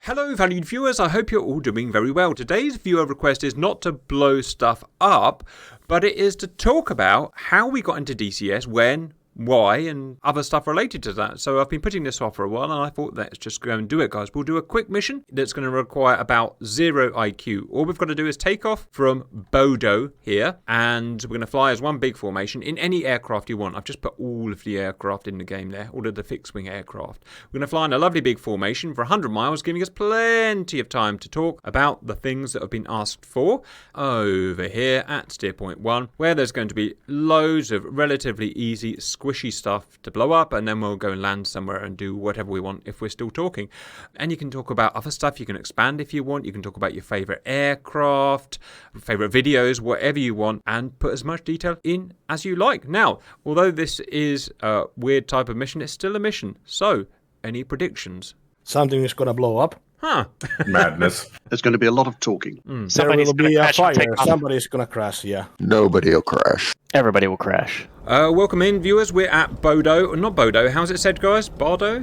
Hello valued viewers, I hope you're all doing very well. Today's viewer request is not to blow stuff up, but it is to talk about how we got into DCS, when, why, and other stuff related to that. So I've been putting this off for a while and I thought, let's just go and do it, guys. We'll do a quick mission that's going to require about 0 IQ. All we've got to do is take off from Bodo here, and we're going to fly as one big formation in any aircraft you want. I've just put all of the aircraft in the game there, all of the fixed-wing aircraft. We're going to fly in a lovely big formation for 100 miles, giving us plenty of time to talk about the things that have been asked for over here at steer point 1, where there's going to be loads of relatively easy, squishy stuff to blow up, and then we'll go and land somewhere and do whatever we want if we're still talking. And you can talk about other stuff, you can expand if you want, you can talk about your favourite aircraft, favourite videos, whatever you want, and put as much detail in as you like. Now, although this is a weird type of mission, it's still a mission. So, any predictions? Something is gonna blow up. Huh. Madness. There's going to be a lot of talking. There will be a fire. Somebody's gonna crash, yeah. Nobody will crash. Everybody will crash. Welcome in, viewers. We're at Bodo. Not Bodo. How's it said, guys? Bardo?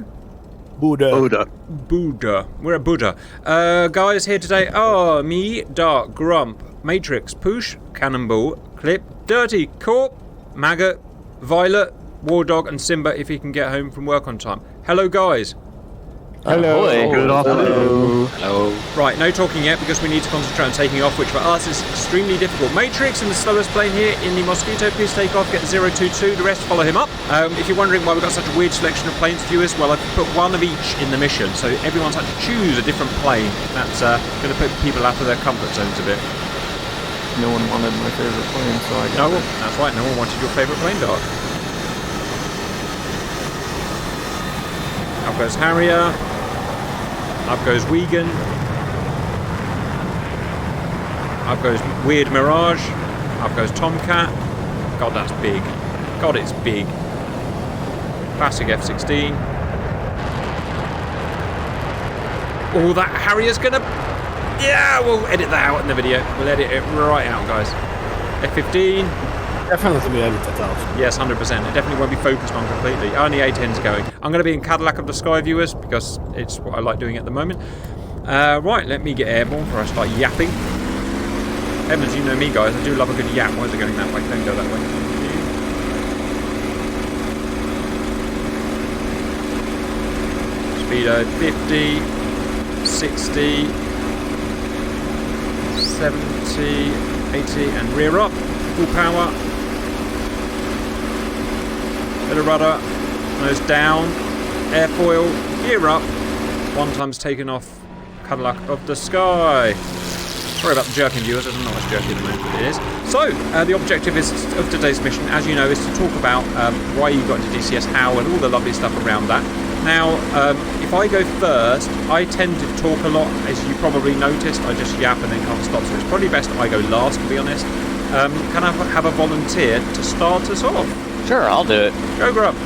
Buddha. Buddha. We're at Buddha. Guys here today are me, Dark, Grump, Matrix, Poosh, Cannonball, Clip, Dirty, Korp, Maggot, Violet, Wardog, and Simba if he can get home from work on time. Hello, guys. Hello. Good afternoon. Hello. Right, no talking yet because we need to concentrate on taking off, which for us is extremely difficult. Matrix in the slowest plane here in the Mosquito, please take off, get 022, the rest follow him up. If you're wondering why we've got such a weird selection of planes, viewers, well, I've put one of each in the mission, so everyone's had to choose a different plane. That's going to put people out of their comfort zones a bit. No one wanted my favorite plane, so I got No, that's right, no one wanted your favourite plane, Dark. Up goes Harrier. Up goes Wigan. Up goes Weird Mirage. Up goes Tomcat. God, that's big. God, it's big. Classic F-16. Oh, that Harrier's gonna... Yeah, we'll edit that out in the video. We'll edit it right out, guys. F-15. Definitely edit that out. Yes, 100%. It definitely won't be focused on completely. Only A10's going. I'm going to be in Cadillac of the Sky, viewers, because it's what I like doing at the moment. Right, let me get airborne before I start yapping. Heavens, you know me, guys. I do love a good yap. Why is it going that way? Don't go that way. Speedo 50, 60, 70, 80, and rear up. Full power. Bit of rudder, nose down, airfoil, gear up. 1 time's taken off Cadillac of the Sky. Sorry about the jerking, viewers, there's not much jerky at the moment, but it is. So, the objective of today's mission, as you know, is to talk about why you got into DCS, how, and all the lovely stuff around that. Now, if I go first, I tend to talk a lot, as you probably noticed. I just yap and then can't stop, so it's probably best I go last, to be honest. Can I have a volunteer to start us off? Sure, I'll do it. Go, Grump.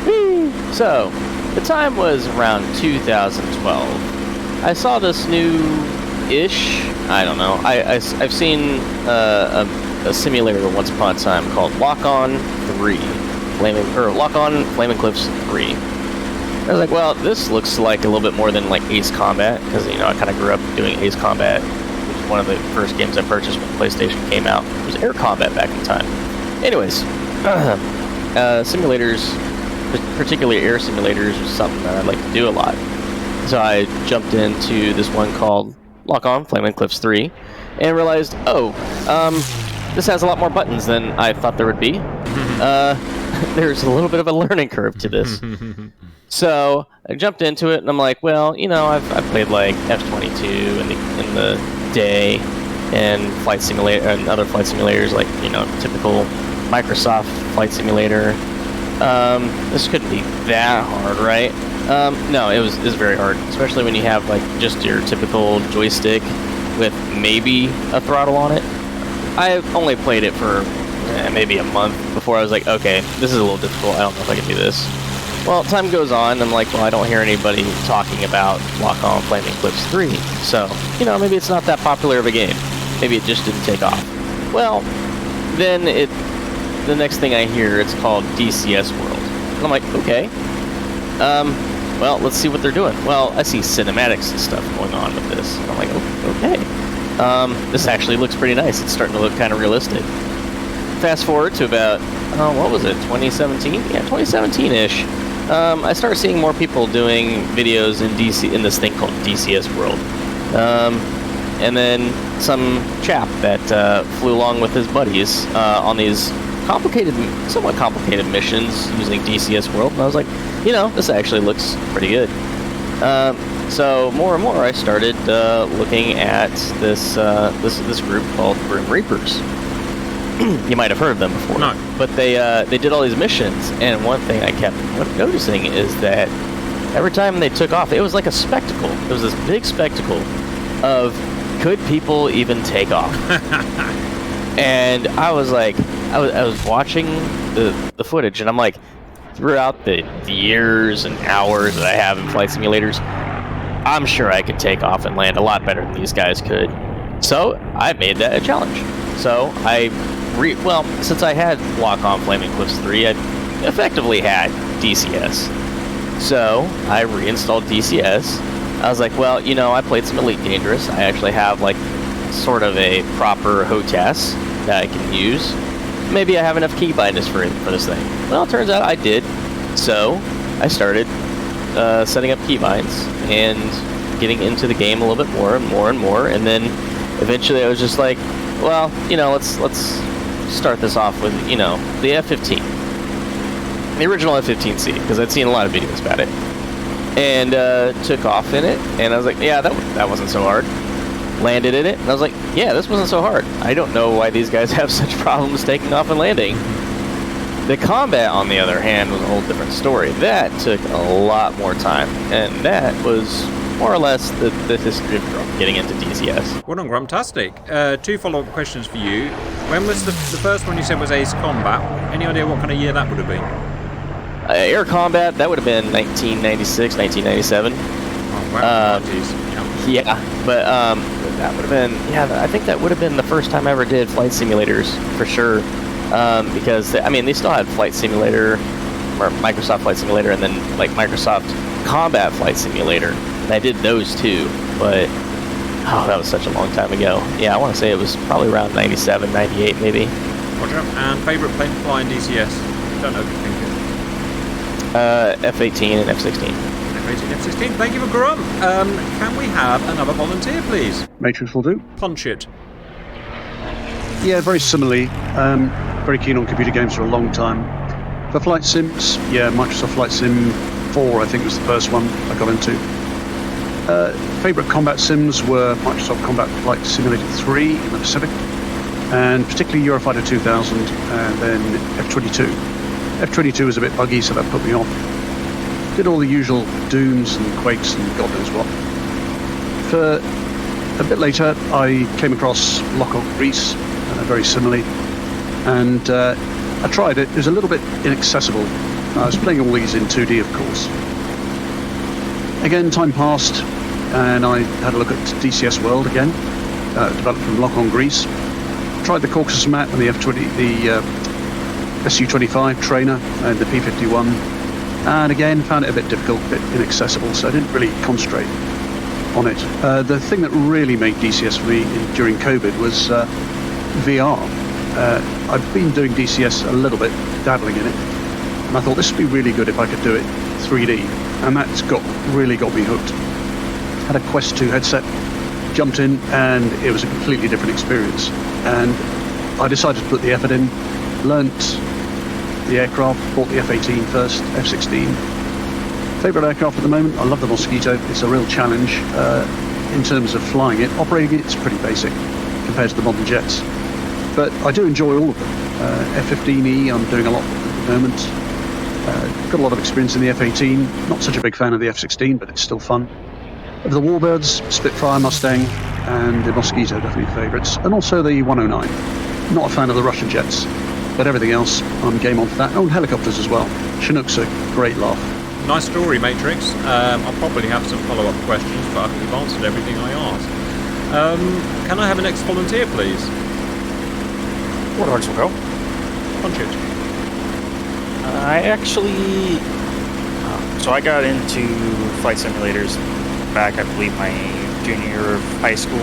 Whee! So, the time was around 2012. I saw this new-ish, I don't know, I've seen a simulator once upon a time called Lock-On 3. Lock-On Flaming Cliffs 3. I was like, well, this looks like a little bit more than like Ace Combat, because, you know, I kind of grew up doing Ace Combat. One of the first games I purchased when PlayStation came out. It was Air Combat back in time. Anyways, simulators, particularly air simulators, was something that I'd like to do a lot. So I jumped into this one called Lock-On Flaming Cliffs 3 and realized, this has a lot more buttons than I thought there would be. There's a little bit of a learning curve to this. So I jumped into it and I'm like, well, you know, I've played like F-22 in the day and flight simulator and other flight simulators, like, you know, typical Microsoft flight simulator. This couldn't be that hard, right? No, it was very hard, especially when you have like just your typical joystick with maybe a throttle on it. I only played it for maybe a month before I was like, okay, this is a little difficult. I don't know if I can do this. Well, time goes on, I'm like, well, I don't hear anybody talking about Lock-On Flaming Cliffs 3, so, you know, maybe it's not that popular of a game. Maybe it just didn't take off. Well, then the next thing I hear, it's called DCS World. And I'm like, okay. well, let's see what they're doing. Well, I see cinematics and stuff going on with this. And I'm like, oh, okay. This actually looks pretty nice. It's starting to look kind of realistic. Fast forward to about, what was it, 2017? Yeah, 2017-ish. I started seeing more people doing videos in this thing called DCS World. And then some chap that flew along with his buddies on these somewhat complicated missions using DCS World. And I was like, this actually looks pretty good. So more and more, I started looking at this group called Grim Reapers. You might have heard of them before. No. But they did all these missions, and one thing I kept noticing is that every time they took off, it was like a spectacle. It was this big spectacle of, could people even take off? And I was like, I was watching the footage, and I'm like, throughout the years and hours that I have in flight simulators, I'm sure I could take off and land a lot better than these guys could. So I made that a challenge. So since I had Lock-On Flaming Cliffs 3, I effectively had DCS. So I reinstalled DCS. I was like, well, I played some Elite Dangerous. I actually have like sort of a proper HOTAS that I can use. Maybe I have enough keybinders for this thing. Well, it turns out I did. So I started setting up keybinds and getting into the game a little bit more and more and more. And then eventually I was just like, well, let's start this off with, the F-15. The original F-15C, because I'd seen a lot of videos about it. And took off in it, and I was like, yeah, that wasn't so hard. Landed in it, and I was like, yeah, this wasn't so hard. I don't know why these guys have such problems taking off and landing. The combat, on the other hand, was a whole different story. That took a lot more time, and that was more or less the history of Grump getting into DCS. Well done, Grumptastic. 2 follow-up questions for you. When was the first one you said was Ace Combat? Any idea what kind of year that would have been? Air Combat, that would have been 1996, 1997. Oh, wow. Yeah, but that would have been, I think that would have been the first time I ever did flight simulators, for sure. Because, they still had Flight Simulator, or Microsoft Flight Simulator, and then, like, Microsoft Combat Flight Simulator. And I did those too, but, that was such a long time ago. Yeah, I want to say it was probably around 97, 98, maybe. Roger. And favourite plane to fly in DCS? Don't know if you think it. F-18 and F-16. F-18, F-16. Thank you for Grump. Can we have another volunteer, please? Matrix will do. Punch it. Yeah, very similarly. Very keen on computer games for a long time. For flight sims, Microsoft Flight Sim 4, I think, was the first one I got into. Favourite combat sims were Microsoft Combat Flight Simulator 3 in the Pacific, and particularly Eurofighter 2000, and then F-22. F-22 was a bit buggy, so that put me off. Did all the usual Dooms and Quakes and God knows what. For a bit later, I came across Lock-On Greece, very similarly, and I tried it. It was a little bit inaccessible. I was playing all these in 2D, of course. Again, time passed, and I had a look at DCS World again, developed from Lock-On Greece. Tried the Caucasus map and the F-20, the Su-25 trainer and the P-51, and again found it a bit difficult, a bit inaccessible, so I didn't really concentrate on it. The thing that really made DCS for me during COVID was VR. I've been doing DCS a little bit, dabbling in it, and I thought this would be really good if I could do it 3D, and that's really got me hooked. Had a Quest 2 headset, jumped in, and it was a completely different experience. And I decided to put the effort in, learnt the aircraft, bought the F-18 first, F-16. Favourite aircraft at the moment, I love the Mosquito. It's a real challenge in terms of flying it. Operating it's pretty basic compared to the modern jets. But I do enjoy all of them. F-15E I'm doing a lot at the moment. Got a lot of experience in the F-18. Not such a big fan of the F-16, but it's still fun. Of the Warbirds, Spitfire, Mustang, and the Mosquito definitely favourites. And also the 109. Not a fan of the Russian jets, but everything else, I'm game on for that. Oh, and helicopters as well. Chinook's a great laugh. Nice story, Matrix. I'll probably have some follow-up questions, but I think you've answered everything I asked. Can I have a next volunteer, please? Wardogs will go. Punch it. I So I got into flight simulators back, I believe, my junior year of high school.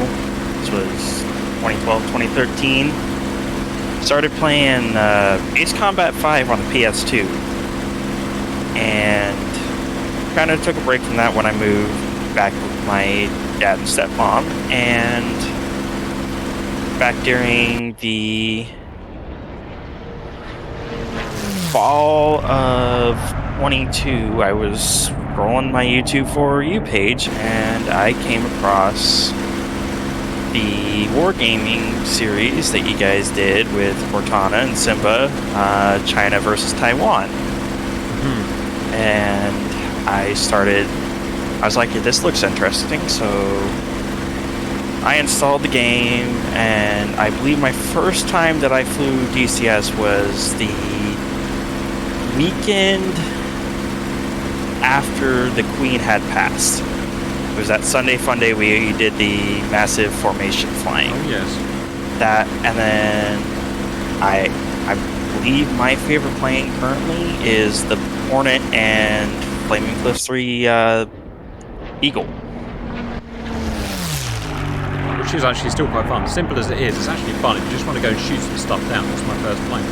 This was 2012, 2013. Started playing Ace Combat 5 on the PS2. And kind of took a break from that when I moved back with my dad and stepmom. And back during the fall of 22, I was scrolling my YouTube For You page, and I came across the wargaming series that you guys did with Cortana and Simba, China versus Taiwan. And I was like, this looks interesting, so I installed the game, and I believe my first time that I flew DCS was the weekend after the Queen had passed. It was that Sunday fun day we did the massive formation flying. Oh, yes. That, and then I believe my favorite plane currently is the Hornet and Flaming Cliff 3 Eagle. Which is actually still quite fun. Simple as it is, it's actually fun if you just want to go and shoot some stuff down. That's my first plane.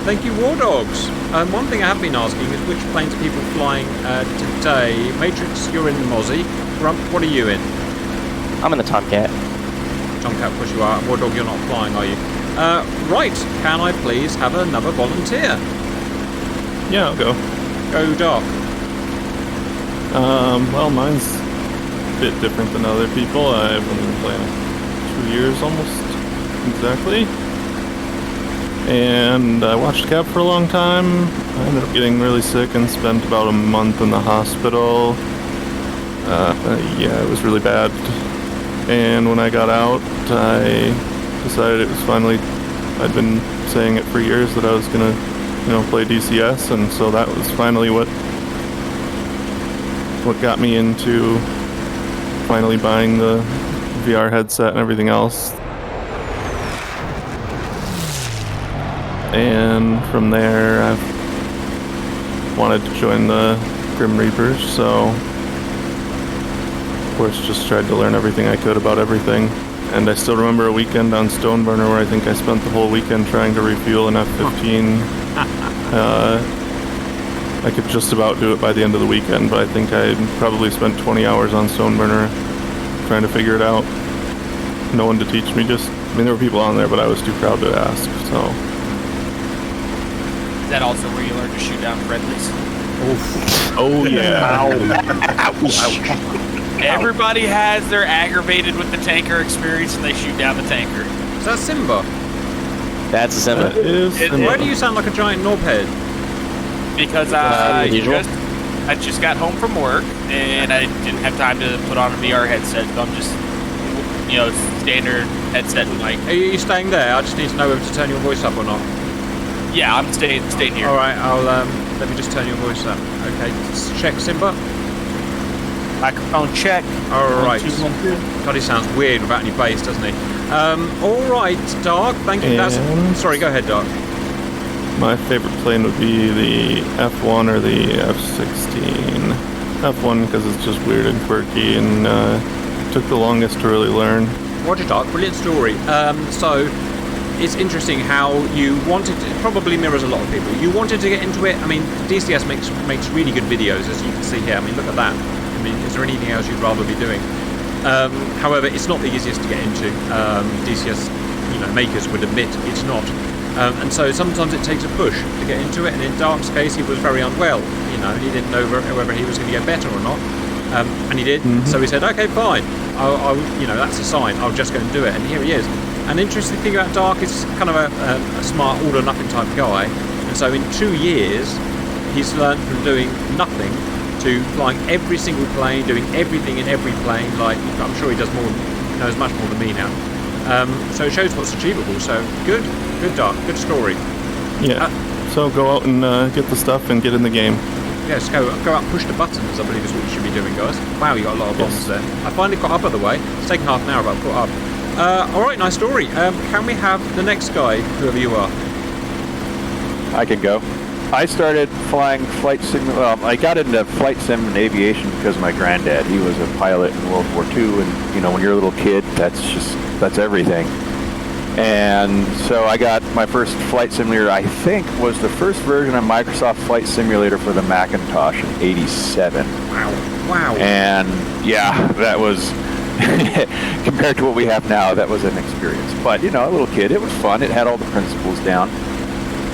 Thank you, Wardogs. One thing I have been asking is which planes are people flying today? Matrix, you're in the Mozzie. Grump, what are you in? I'm in the Tomcat. Tomcat, of course you are. Wardog, you're not flying, are you? Right, can I please have another volunteer? Yeah, I'll go. Go, Dark. Well, mine's a bit different than other people. I've only been playing 2 years almost, exactly. And I watched Cap for a long time. I ended up getting really sick and spent about a month in the hospital. Yeah, it was really bad. And when I got out, I decided it was finally, I'd been saying it for years that I was gonna, play DCS, and so that was finally what got me into finally buying the VR headset and everything else. And from there, I wanted to join the Grim Reapers, so of course just tried to learn everything I could about everything. And I still remember a weekend on Stoneburner where I think I spent the whole weekend trying to refuel an F-15. I could just about do it by the end of the weekend, but I think I probably spent 20 hours on Stoneburner trying to figure it out. No one to teach me, there were people on there, but I was too proud to ask, so. Is that also where you learn to shoot down friendlies? Oh yeah. Everybody has their aggravated with the tanker experience, and they shoot down the tanker. Is that Simba? That's a Simba. That is Simba. Why do you sound like a giant knobhead? Because I just got home from work, and I didn't have time to put on a VR headset, so I'm just, standard headset mic. Are you staying there? I just need to know whether to turn your voice up or not. Yeah, I'm staying here. Alright, I'll let me just turn your voice up. Okay, check Simba. Microphone check. Alright. God, he sounds weird without any bass, doesn't he? Alright, Dark, thank you. Sorry, go ahead, Dark. My favorite plane would be the F1 or the F-16. F1 because it's just weird and quirky, and took the longest to really learn. Roger, Dark, brilliant story. So it's interesting how you wanted to, it probably mirrors a lot of people. You wanted to get into it. I mean, DCS makes really good videos, as you can see here. I mean, look at that. I mean, is there anything else you'd rather be doing? However, it's not the easiest to get into. DCS, makers would admit it's not. And so sometimes it takes a push to get into it. And in Dark's case, he was very unwell. He didn't know whether he was going to get better or not. And he did. Mm-hmm. So he said, "Okay, fine. I'll that's a sign. I'll just go and do it." And here he is. An interesting thing about Dark is kind of a smart all or nothing type guy. And so in 2 years, he's learned from doing nothing to flying every single plane, doing everything in every plane. Like, I'm sure he knows much more than me now. So it shows what's achievable. So good Dark, good story. Yeah. So go out and get the stuff and get in the game. Yes, go out and push the buttons, I believe is what you should be doing, guys. Wow, you got a lot of bombs there. I finally got up, by the way. It's taken half an hour, but I've got up. Alright, nice story. Can we have the next guy, whoever you are? I can go. I started flying flight sim. Well, I got into flight sim and aviation because of my granddad. He was a pilot in World War II, and you know, when you're a little kid, that's everything. And so I got my first flight simulator, I think, was the first version of Microsoft Flight Simulator for the Macintosh in '87. Wow. And yeah, that was, compared to what we have now, that was an experience. But, you know, a little kid, it was fun. It had all the principles down.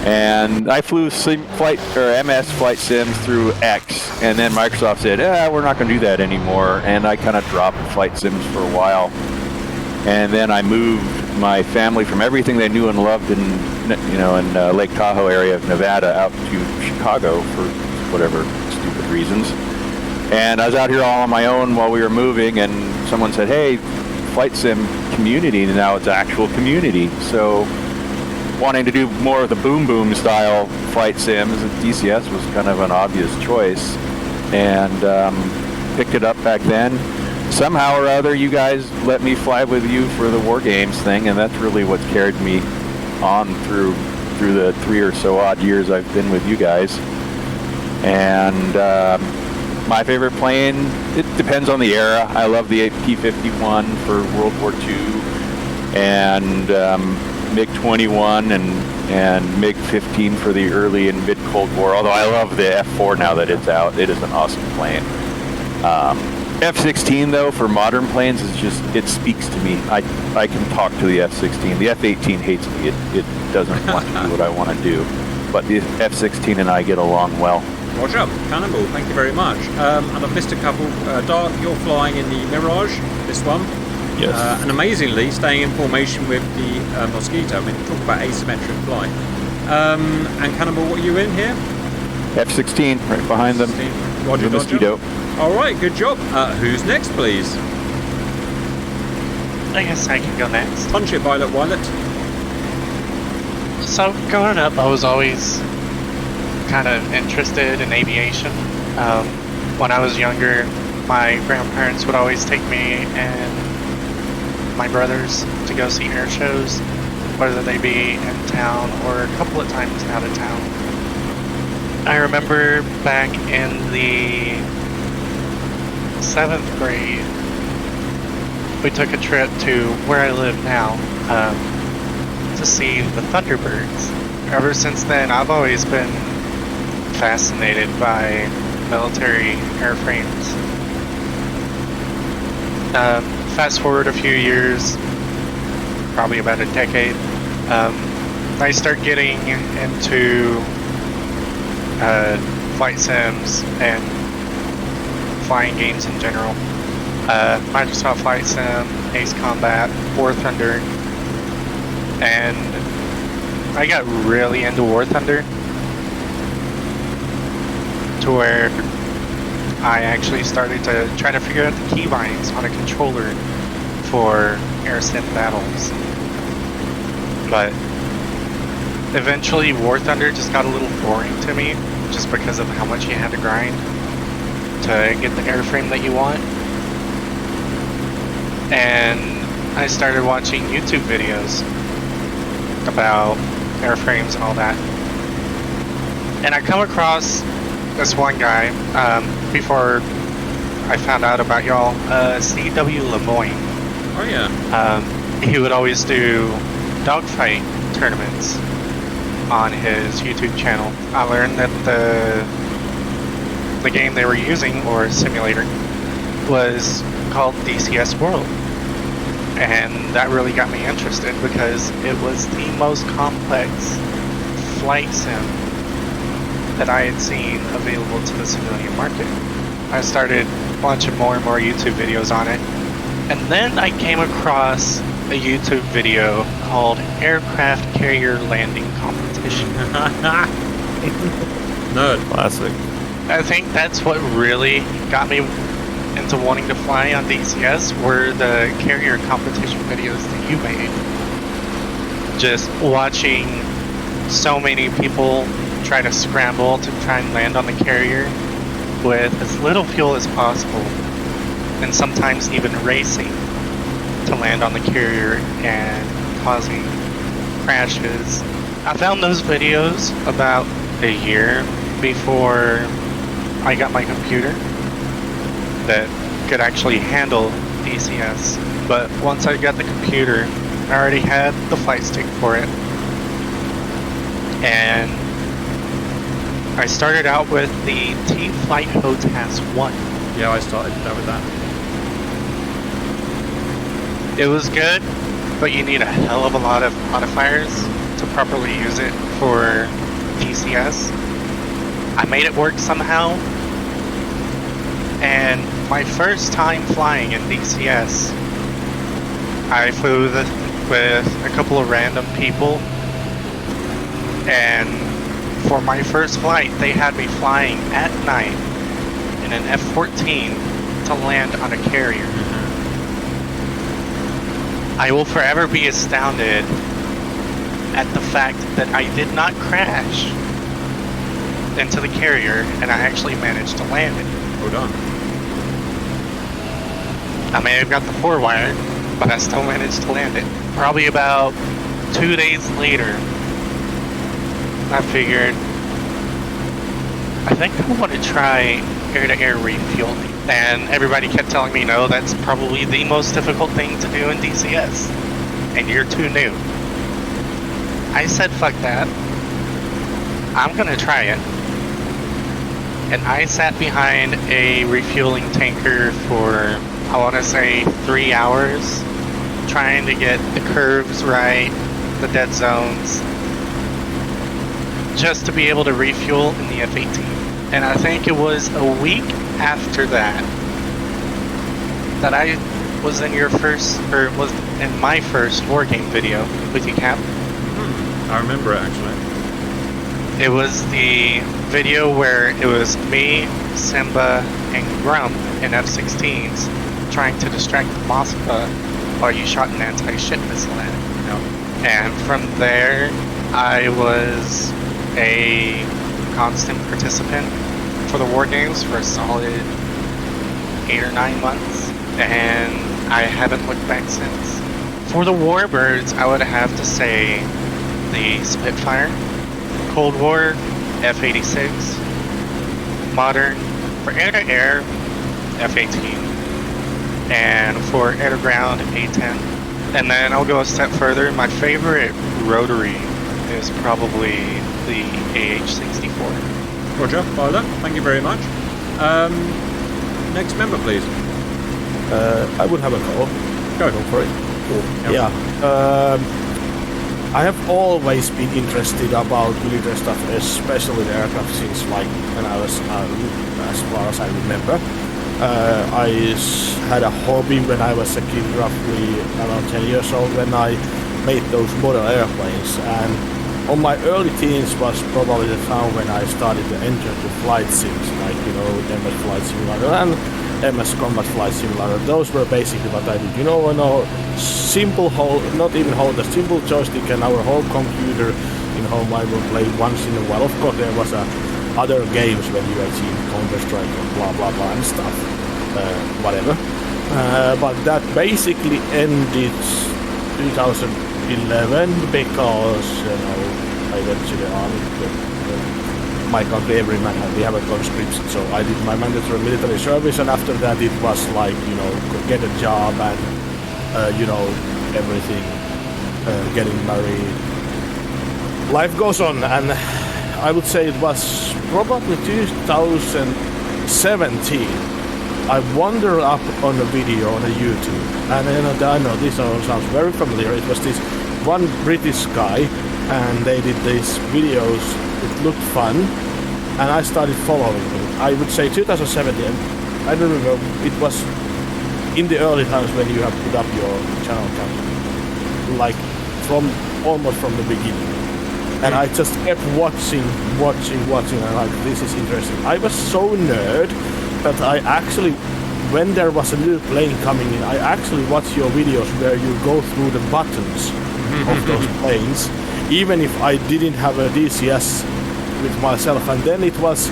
And I flew MS Flight Sims through X, and then Microsoft said, we're not going to do that anymore. And I kind of dropped Flight Sims for a while. And then I moved my family from everything they knew and loved in Lake Tahoe area of Nevada out to Chicago for whatever stupid reasons. And I was out here all on my own while we were moving, and someone said, hey, Flight Sim community, and now it's actual community. So wanting to do more of the boom boom style Flight Sims, DCS was kind of an obvious choice, and picked it up back then. Somehow or other, you guys let me fly with you for the War Games thing, and that's really what's carried me on through the 3 or so odd years I've been with you guys. And my favorite plane, it depends on the era. I love the P-51 for World War II, and MiG-21 and MiG-15 for the early and mid-Cold War, although I love the F-4 now that it's out. It is an awesome plane. F-16, though, for modern planes, is just, it speaks to me. I can talk to the F-16. The F-18 hates me. It doesn't want to do what I want to do. But the F-16 and I get along well. Roger. Cannonball, thank you very much. And I've missed a couple. Dart, you're flying in the Mirage, this one. Yes. And amazingly, staying in formation with the Mosquito. I mean, talk about asymmetric flight. And Cannonball, what are you in here? F-16, right behind them. Roger, the Mosquito. All right, good job. Who's next, please? I guess I can go next. Punch it, Violet Violet. So, growing up, I was always kind of interested in aviation. When I was younger, my grandparents would always take me and my brothers to go see air shows, whether they be in town or a couple of times out of town. I remember back in the 7th grade, we took a trip to where I live now to see the Thunderbirds. Ever since then, I've always been fascinated by military airframes. Fast forward a few years, probably about a decade, I start getting into flight sims and flying games in general. Microsoft Flight Sim, Ace Combat, War Thunder, and I got really into War Thunder to where I actually started to try to figure out the keybinds on a controller for air sim battles. But eventually War Thunder just got a little boring to me, just because of how much you had to grind to get the airframe that you want. And I started watching YouTube videos about airframes and all that. And I come across this one guy, before I found out about y'all, C.W. Lemoyne. Oh yeah. He would always do dogfight tournaments on his YouTube channel. I learned that the game they were using, or simulator, was called DCS World. And that really got me interested because it was the most complex flight sim that I had seen available to the civilian market. I started watching more and more YouTube videos on it. And then I came across a YouTube video called Aircraft Carrier Landing Competition. Nerd. Classic. I think that's what really got me into wanting to fly on DCS, were the carrier competition videos that you made. Just watching so many people try to scramble to try and land on the carrier with as little fuel as possible, and sometimes even racing to land on the carrier and causing crashes. I found those videos about a year before I got my computer that could actually handle DCS. But once I got the computer, I already had the flight stick for it. And I started out with the T-Flight HOTAS 1. Yeah, I started out with that. It was good, but you need a hell of a lot of modifiers to properly use it for DCS. I made it work somehow, and my first time flying in DCS, I flew with a couple of random people, and for my first flight, they had me flying at night in an F-14 to land on a carrier. I will forever be astounded at the fact that I did not crash into the carrier and I actually managed to land it. Hold on. I may have got the 4-wire, but I still managed to land it. Probably about 2 days later, I figured, I think I want to try air-to-air refueling. And everybody kept telling me, no, that's probably the most difficult thing to do in DCS. And you're too new. I said, fuck that. I'm gonna try it. And I sat behind a refueling tanker for, I want to say, 3 hours, trying to get the curves right, the dead zones, just to be able to refuel in the F-18. And I think it was a week after that I was in your first, or was in my first Wargame video with you, Cap. I remember it actually. It was the video where it was me, Simba, and Grump in F-16s trying to distract the Moskva while you shot an anti-ship missile at it. Yep. And from there, I was a constant participant for the War Games for a solid 8 or 9 months, and I haven't looked back since. For the Warbirds, I would have to say the Spitfire, Cold War, F-86, Modern, for air-to-air, F-18, and for air-to-ground, A-10. And then I'll go a step further. My favorite rotary is probably the AH-64. Roger, Father, thank you very much. Next member, please. I would have a call. Go for it. Cool. Yeah. I have always been interested about military stuff, especially the aircraft, since like when I was, as far as I remember. I had a hobby when I was a kid, roughly around 10 years old, when I made those model airplanes. And on my early teens was probably the time when I started to enter the flight sims, like, you know, MS Flight Simulator and MS Combat Flight Simulator. Those were basically what I did. You know, simple whole, not even whole, the simple joystick and our whole computer in home I will play once in a while. Of course, there was other games when you had seen Counter-Strike and blah blah blah and stuff, whatever. But that basically ended 2011 because, you know, I went to the army. My country, every man, we have a conscription, so I did my mandatory military service, and after that it was like, you know, get a job and, you know, everything, getting married. Life goes on, and I would say it was probably 2017. I wandered up on a video on a YouTube, and I know this sounds very familiar. It was this one British guy, and they did these videos. It looked fun, and I started following him. I would say 2017. I don't remember. It was in the early times when you have put up your channel account, like almost from the beginning. And I just kept watching, and like, this is interesting. I was so nerd that I actually, when there was a new plane coming in, I actually watched your videos where you go through the buttons of those planes, even if I didn't have a DCS with myself. And then it was,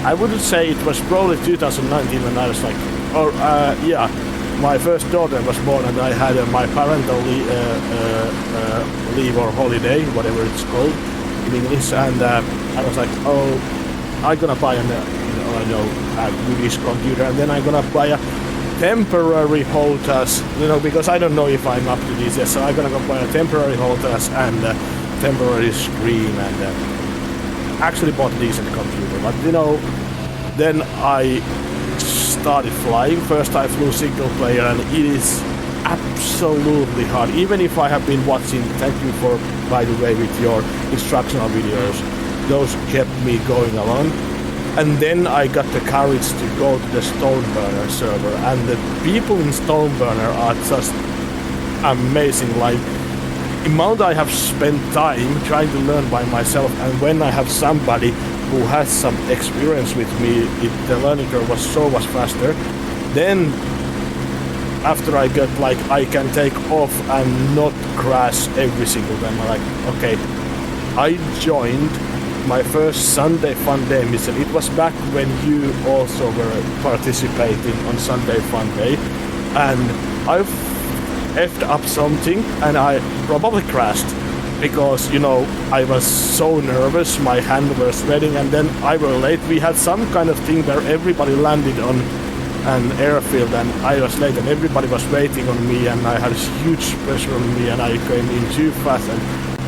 I wouldn't say it was probably 2019 when I was like, yeah, my first daughter was born and I had my parental leave or holiday, whatever it's called in English, and I was like, oh, I'm gonna buy a Goodies computer, and then I'm gonna buy a temporary HOTAS, because I don't know if I'm up to DCS, so I'm gonna go buy a temporary HOTAS and a temporary screen, and actually bought a decent computer. But then I started flying. First I flew single player, and it is absolutely hard. Even if I have been watching, thank you for, by the way, with your instructional videos, those kept me going along. And then I got the courage to go to the Stoneburner server, and the people in Stoneburner are just amazing. Like, the amount I have spent time trying to learn by myself, and when I have somebody who has some experience with me, the learning curve was so much faster. Then after I got I can take off and not crash every single time, I'm like, okay, I joined my first Sunday Fun Day mission. It was back when you also were participating on Sunday Fun Day, and I effed up something, and I probably crashed because I was so nervous, my hand was sweating, and then I was late. We had some kind of thing where everybody landed on an airfield, and I was late, and everybody was waiting on me, and I had huge pressure on me, and I came in too fast and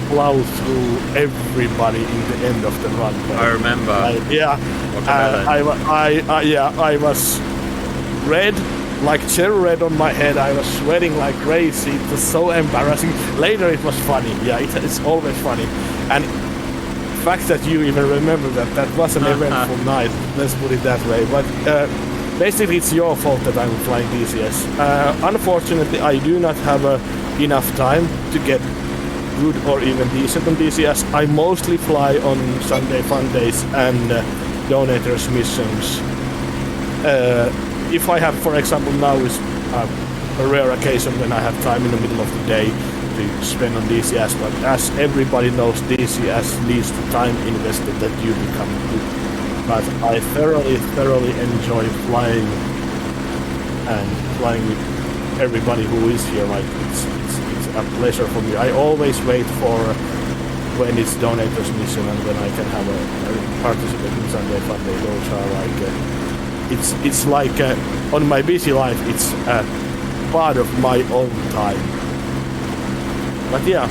plowed through everybody in the end of the run. I remember. I was red, like cherry red on my head. I was sweating like crazy. It was so embarrassing. Later it was funny. Yeah, it's always funny. And the fact that you even remember that was an eventful night. Let's put it that way. But basically it's your fault that I'm flying DCS. Unfortunately, I do not have enough time to get good or even decent on DCS. I mostly fly on Sunday Fun Days and donators missions. If I have, for example, now is a rare occasion when I have time in the middle of the day to spend on DCS, but as everybody knows, DCS leads to time invested that you become good. But I thoroughly enjoy flying with everybody who is here. Like, it's a pleasure for me. I always wait for when it's donators mission and when I can have a participate in Sunday Fun Day. Those are it's like on my busy life, it's a part of my own time. But yeah,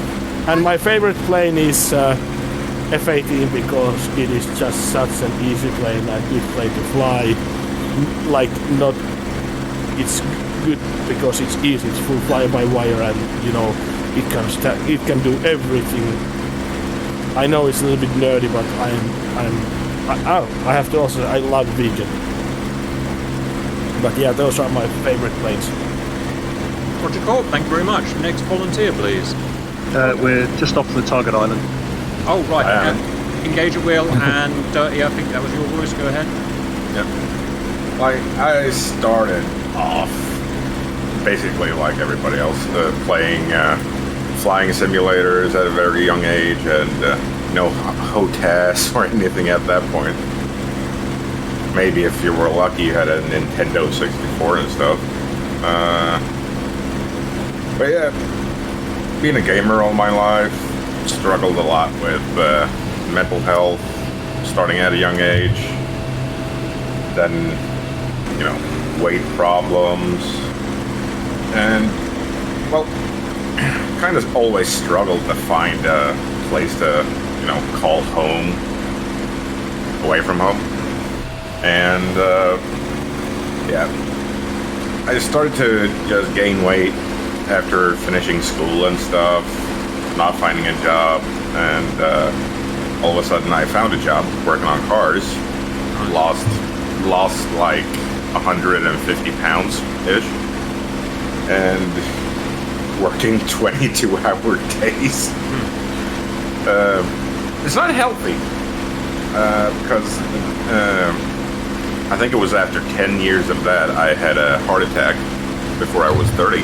and my favorite plane is F-18 because it is just such an easy plane, a good plane to fly. It's good because it's easy, it's full fly-by-wire, and it can do everything. I know it's a little bit nerdy, but I have to also, I love vegan. But yeah, those are my favorite planes. Roger Korp, thank you very much. Next volunteer, please. We're just off the target island. Oh, right. Engage at wheel and Dirty, I think that was your voice. Go ahead. Yep. I started off basically like everybody else, playing flying simulators at a very young age, and no HOTAS or anything at that point. Maybe if you were lucky, you had a Nintendo 64 and stuff. But yeah, being a gamer all my life, struggled a lot with mental health, starting at a young age. Then, weight problems. And, well, kind of always struggled to find a place to, call home, away from home. And, yeah, I started to just gain weight after finishing school and stuff, not finding a job, and all of a sudden I found a job working on cars, lost like 150 pounds-ish, and working 22-hour days. It's not healthy, because I think it was after 10 years of that I had a heart attack before I was 30.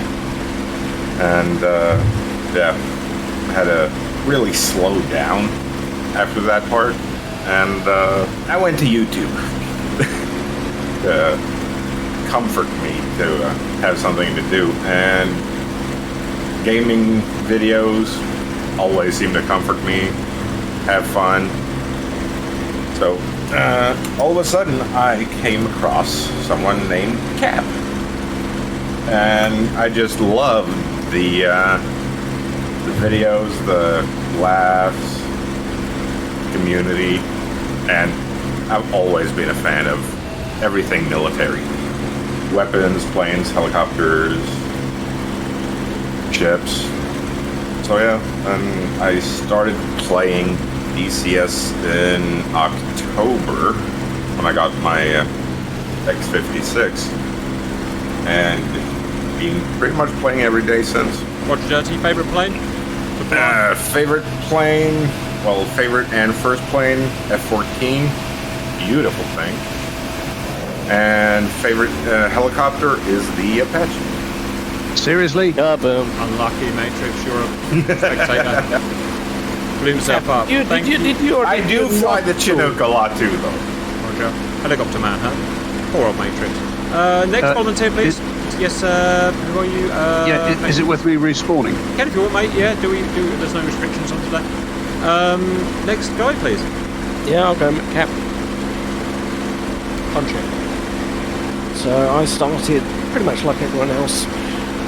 And, yeah, had to really slow down after that part. And I went to YouTube to comfort me, to have something to do. And gaming videos always seem to comfort me, have fun. So, all of a sudden, I came across someone named Cap. And I just loved the videos, the laughs, community, and I've always been a fan of everything military. Weapons, planes, helicopters, ships. So yeah, and I started playing DCS in October when I got my X56, and been pretty much playing every day since. Roger, Dirty, favourite plane? Favorite plane, well, favorite and first plane, F-14, beautiful thing. And favorite helicopter is the Apache. Seriously? Boom. Unlucky, Matrix, you're a spectator. Blew himself up. I do fly the Chinook a lot too, though. Roger. Helicopter man, huh? Poor old Matrix. Next volunteer, please. Yes, who are you? Yeah, is it worth me respawning? Can if you want, mate. Yeah, there's no restrictions on today. Next guy, please. Yeah, I'll go Cap. Punch it. So I started pretty much like everyone else.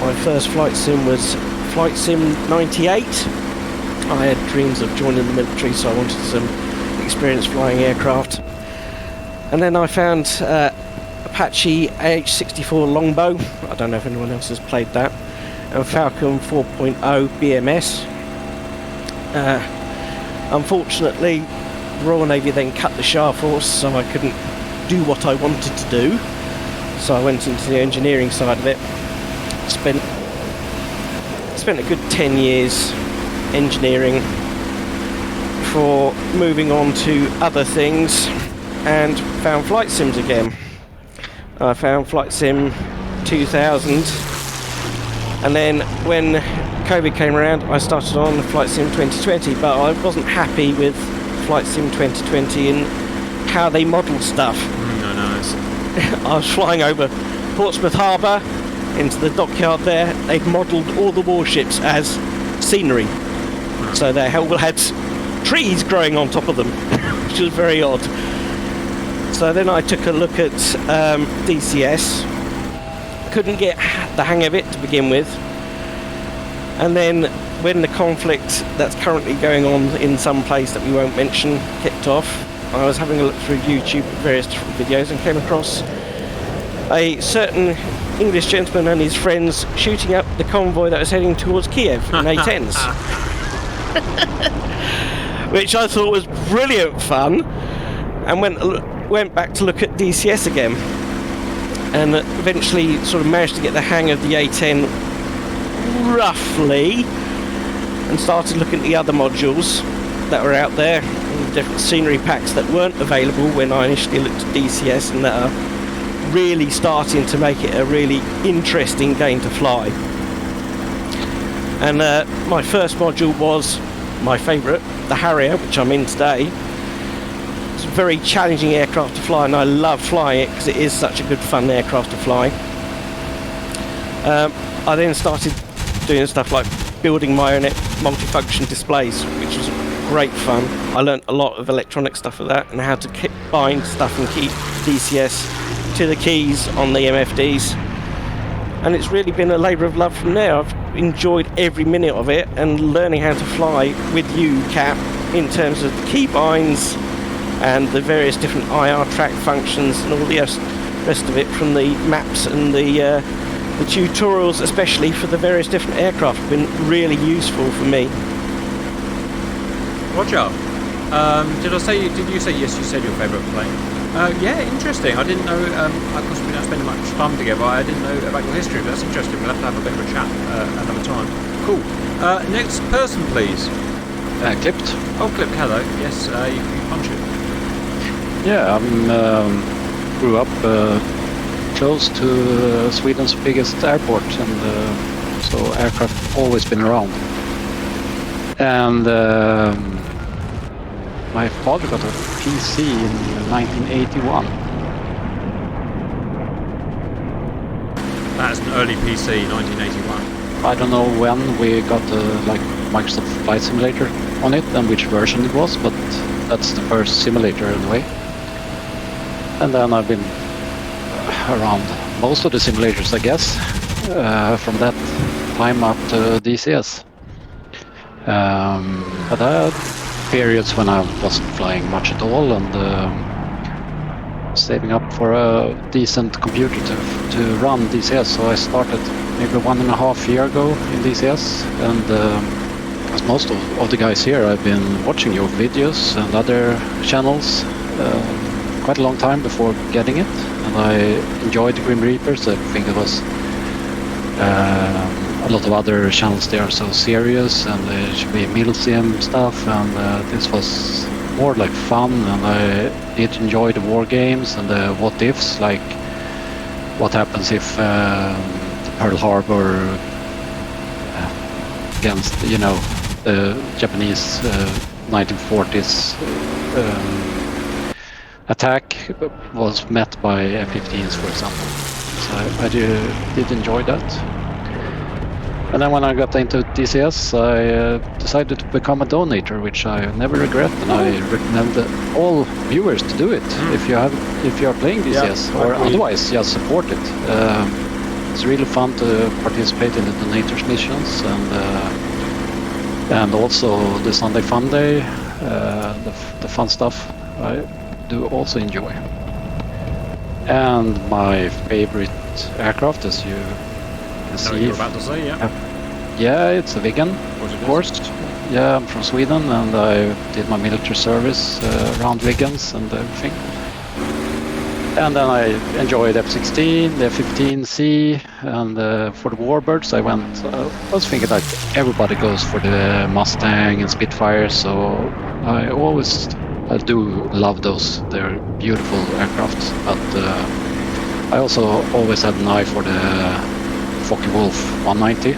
My first flight sim was Flight Sim 98. I had dreams of joining the military, so I wanted some experience flying aircraft. And then I found Apache AH-64 Longbow. I don't know if anyone else has played that. And Falcon 4.0 BMS. Unfortunately, Royal Navy then cut the Shah Force, so I couldn't do what I wanted to do. So I went into the engineering side of it. Spent a good 10 years engineering before moving on to other things, and found flight sims again. I found Flight Sim 2000, and then when COVID came around I started on Flight Sim 2020, but I wasn't happy with Flight Sim 2020 and how they modelled stuff. No, nice. I was flying over Portsmouth Harbour into the dockyard there. They'd modelled all the warships as scenery, so they had trees growing on top of them, which was very odd. So then I took a look at DCS. Couldn't get the hang of it to begin with, and then when the conflict that's currently going on in some place that we won't mention kicked off, I was having a look through YouTube at various different videos and came across a certain English gentleman and his friends shooting up the convoy that was heading towards Kiev in A-10s. Which I thought was brilliant fun, and went back to look at DCS again, and eventually sort of managed to get the hang of the A-10 roughly, and started looking at the other modules that were out there, and the different scenery packs that weren't available when I initially looked at DCS, and that are really starting to make it a really interesting game to fly. And my first module was my favourite, the Harrier, which I'm in today. It's a very challenging aircraft to fly, and I love flying it because it is such a good fun aircraft to fly. I then started doing stuff like building my own multifunction displays, which was great fun. I learnt a lot of electronic stuff with that, and how to bind stuff and keep DCS to the keys on the MFDs. And it's really been a labour of love from there. I've enjoyed every minute of it, and learning how to fly with you, Cap, in terms of the key binds and the various different IR track functions and all the rest of it from the maps and the tutorials, especially for the various different aircraft, have been really useful for me. Roger. Did you say yes? You said your favourite plane. Yeah, interesting. I didn't know. Of course, we don't spend much time together. I didn't know about your history, but that's interesting. We'll have to have a bit of a chat another time. Cool. Next person, please. Clipped. Oh, Clipped. Hello. Yes, you punch it. Yeah, I grew up close to Sweden's biggest airport, and so aircraft always been around. And my father got a PC in 1981. That's an early PC, 1981. I don't know when we got like Microsoft Flight Simulator on it and which version it was, but That's the first simulator anyway. And then I've been around most of the simulators, I guess, from that time up to DCS. But I had periods when I wasn't flying much at all, and saving up for a decent computer to run DCS. So I started maybe 1.5 years ago in DCS, and as most of the guys here, I've been watching your videos and other channels quite a long time before getting it, and I enjoyed the Grim Reapers. I think it was a lot of other channels there are so serious, and there should be middle sim stuff, and this was more like fun, and I did enjoy the war games and the what ifs, like what happens if the Pearl Harbor against, you know, the Japanese 1940s attack was met by F-15s, for example. So I did enjoy that. And then when I got into DCS, I decided to become a donator, which I never regret, and I recommend all viewers to do it if you are playing DCS, or otherwise just support it. It's really fun to participate in the donators missions, and also the Sunday Fun Day, the fun stuff I do also enjoy. And my favorite aircraft, as you can see. You're about to say, yeah, it's a vegan, of course. Yeah, I'm from Sweden, and I did my military service around vegans and everything. And then I enjoyed F-16, the F-15C, and for the Warbirds I went, I was thinking like everybody goes for the Mustang and Spitfire, so I do love those. They're beautiful aircrafts, but I also always had an eye for the Focke-Wulf 190,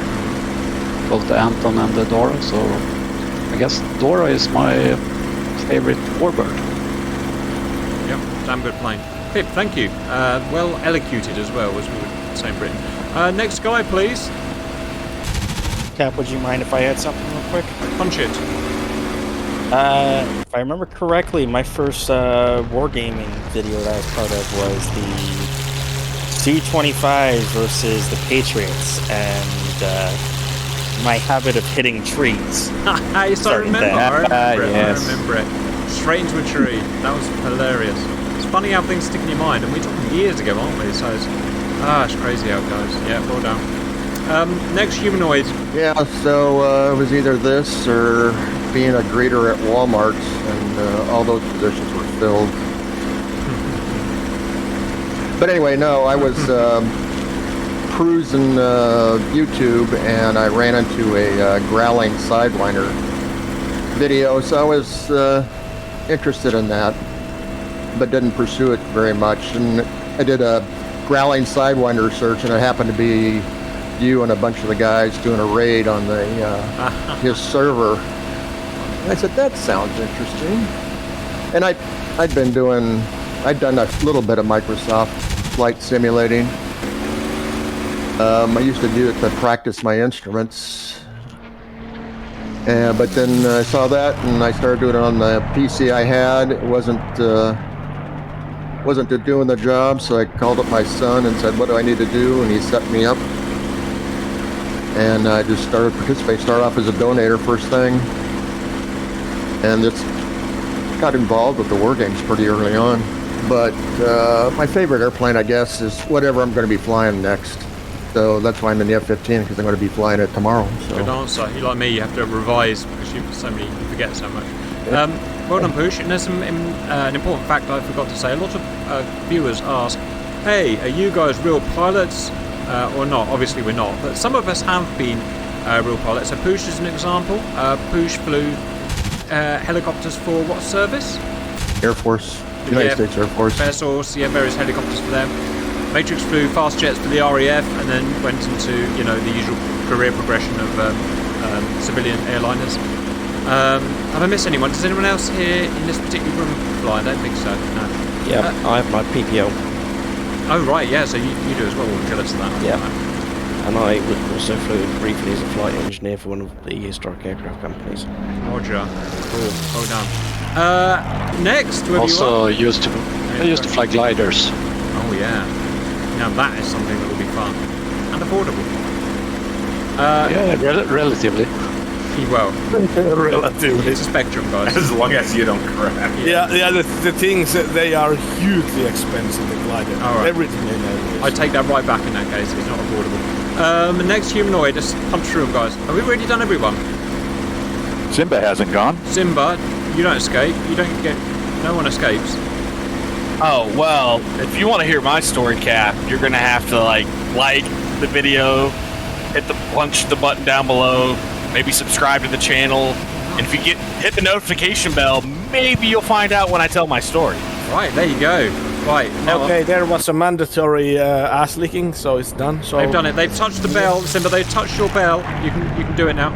both the Anton and the Dora, so I guess Dora is my favorite warbird. Yep, damn good plane. Pip, thank you. Well elocuted as well, as we would say in Britain. Next guy, please. Cap, would you mind if I add something real quick? Punch it. If I remember correctly, my first wargaming video that I was part of was the C-25 versus the Patriots, and my habit of hitting trees. I remember it. Yes. I remember it. Straight into a tree. That was hilarious. It's funny how things stick in your mind, and we're talking years ago, aren't we? So it's crazy how it goes. Yeah, well done. Next humanoid. Yeah, so it was either this or being a greeter at Walmart, and all those positions were filled. But anyway, no, I was cruising YouTube, and I ran into a growling Sidewinder video, so I was interested in that, but didn't pursue it very much. And I did a growling Sidewinder search, and it happened to be you and a bunch of the guys doing a raid on the his server. And I said, that sounds interesting. And I'd done a little bit of Microsoft flight simulating. I used to do it to practice my instruments. But then I saw that, and I started doing it on the PC I had. It wasn't doing the job, so I called up my son and said, what do I need to do? And he set me up. And I just started participating. Started off as a donator first thing. And it's got involved with the war games pretty early on. But my favorite airplane, I guess, is whatever I'm going to be flying next. So that's why I'm in the F-15, because I'm going to be flying it tomorrow. So. Good answer. You like me, you have to revise because you forget so much. Well done, Poosh. And there's an important fact I forgot to say. A lot of viewers ask, hey, are you guys real pilots or not? Obviously we're not, but some of us have been real pilots. So Poosh is an example. Poosh flew helicopters for what service? Air Force. United States Air Force. Air Force, various helicopters for them. Matrix flew fast jets for the RAF, and then went into the usual career progression of civilian airliners. Have I missed anyone? Does anyone else here in this particular room fly? I don't think so. No. Yeah, I have my PPO. Oh right, yeah. So you do as well. We're jealous of that. Yeah. And I also flew briefly as a flight engineer for one of the historic aircraft companies. Roger. Cool. Well done. Next, where Also used to fly gliders. Oh yeah. Now that is something that will be fun and affordable. Relatively. Well, Relatively. it's a spectrum, guys. As long as you don't crash. Yeah. The things they are hugely expensive. The glider. All right. Everything in there. I take that right back in that case. It's not affordable. The next humanoid, just punch through them, guys. Have we already done everyone? Simba hasn't gone. Simba, you don't escape. You don't get. No one escapes. Oh, well, if you want to hear my story, Cap, you're going to have to, like the video, punch the button down below, maybe subscribe to the channel, and if you hit the notification bell, maybe you'll find out when I tell my story. Right, there you go. Right. Now, Okay, there was a mandatory ass licking, so it's done. So they've done it. They've touched the bell. Simba, they've touched your bell. You can do it now.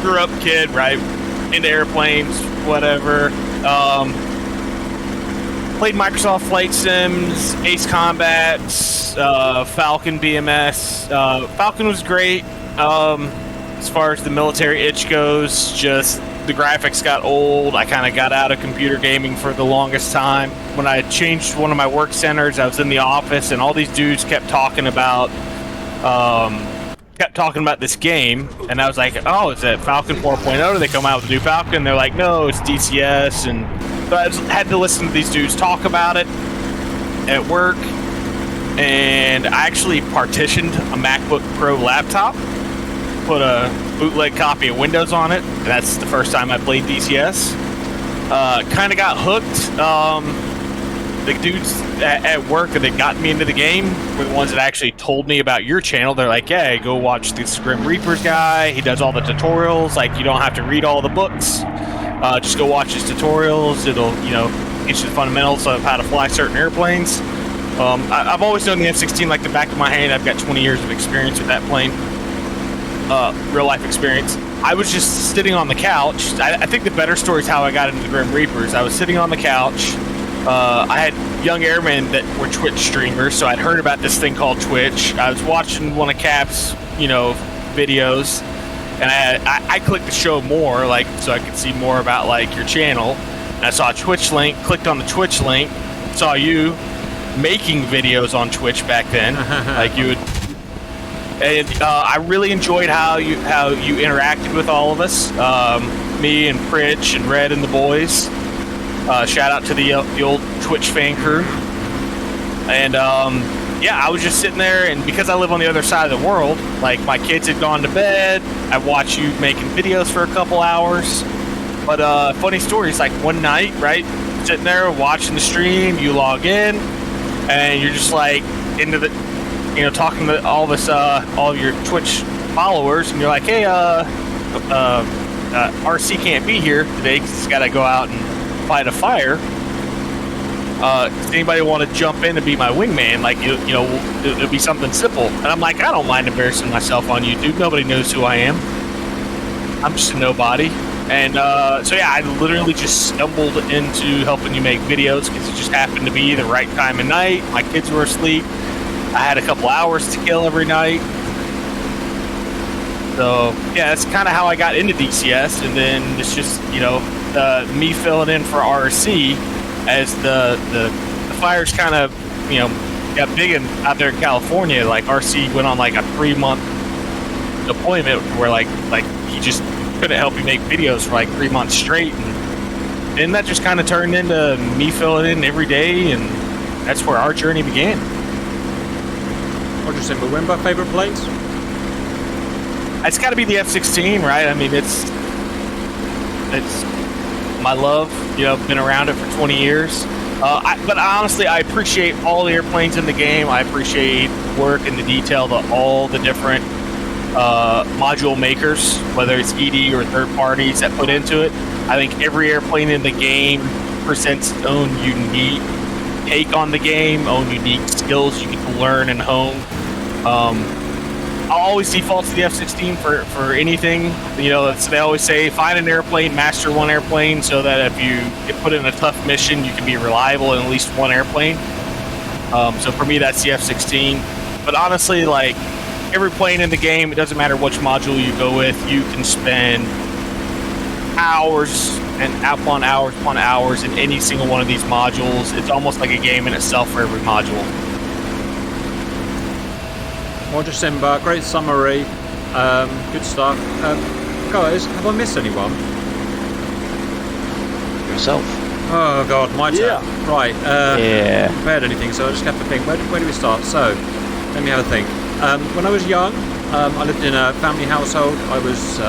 Grew up kid, right? Into airplanes, whatever. Played Microsoft Flight Sims, Ace Combat, Falcon BMS. Falcon was great. As far as the military itch goes, just the graphics got old. I kind of got out of computer gaming for the longest time. When I changed one of my work centers, I was in the office, and all these dudes kept talking about this game, and I was like, oh, is it Falcon 4.0? Did they come out with a new Falcon? They're like, no, it's DCS. And so I just had to listen to these dudes talk about it at work, and I actually partitioned a MacBook Pro laptop, put a bootleg copy of Windows on it, and that's the first time I played DCS. Kind of got hooked. The dudes at work that got me into the game were the ones that actually told me about your channel. They're like, yeah, go watch this Grim Reapers guy. He does all the tutorials. Like, you don't have to read all the books. Just go watch his tutorials. It'll, teach you the fundamentals of how to fly certain airplanes. I've always known the F-16 like the back of my hand. I've got 20 years of experience with that plane. Real life experience. I was just sitting on the couch. I think the better story is how I got into the Grim Reapers. I was sitting on the couch. I had young airmen that were Twitch streamers, so I'd heard about this thing called Twitch. I was watching one of Cap's, videos, and I clicked the show more, so I could see more about, your channel. And I saw a Twitch link, clicked on the Twitch link, saw you making videos on Twitch back then, you would. And I really enjoyed how you interacted with all of us, me and Pritch and Red and the boys. Shout out to the old Twitch fan crew. And I was just sitting there, and because I live on the other side of the world, my kids had gone to bed, I watched you making videos for a couple hours. But funny story, it's one night, right? Sitting there watching the stream, you log in, and you're just into the, talking to all of us, all of your Twitch followers, and you're like, hey, RC can't be here today because he's got to go out and fight a fire. Does anybody want to jump in and be my wingman? It'll be something simple. And I'm like, I don't mind embarrassing myself on YouTube. Nobody knows who I am. I'm just a nobody. And I literally just stumbled into helping you make videos because it just happened to be the right time of night. My kids were asleep. I had a couple hours to kill every night. So that's kind of how I got into DCS, and then it's just me filling in for RC as the fires kind of got big out there in California. RC went on a 3-month deployment where he just couldn't help you make videos for 3 months straight, and then that just kind of turned into me filling in every day, and that's where our journey began. Roger, Simba. Wimba, favorite planes? It's got to be the F-16, right? I mean, it's my love. Been around it for 20 years. But honestly, I appreciate all the airplanes in the game. I appreciate work and the detail to all the different module makers, whether it's ED or third parties that put into it. I think every airplane in the game presents its own unique take on the game, own unique skills you get to learn and hone. I'll always default to the F-16 for anything. So they always say, find an airplane, master one airplane, so that if you get put in a tough mission, you can be reliable in at least one airplane. So for me, that's the F-16. But honestly, every plane in the game, it doesn't matter which module you go with, you can spend hours and upon hours in any single one of these modules. It's almost like a game in itself for every module. Roger Simba, great summary, good stuff. Guys, have I missed anyone? Yourself. Oh god, my turn. Yeah. Right, Yeah. I haven't prepared anything, so I just have to think, where do we start? So, let me have a think. When I was young, I lived in a family household. I was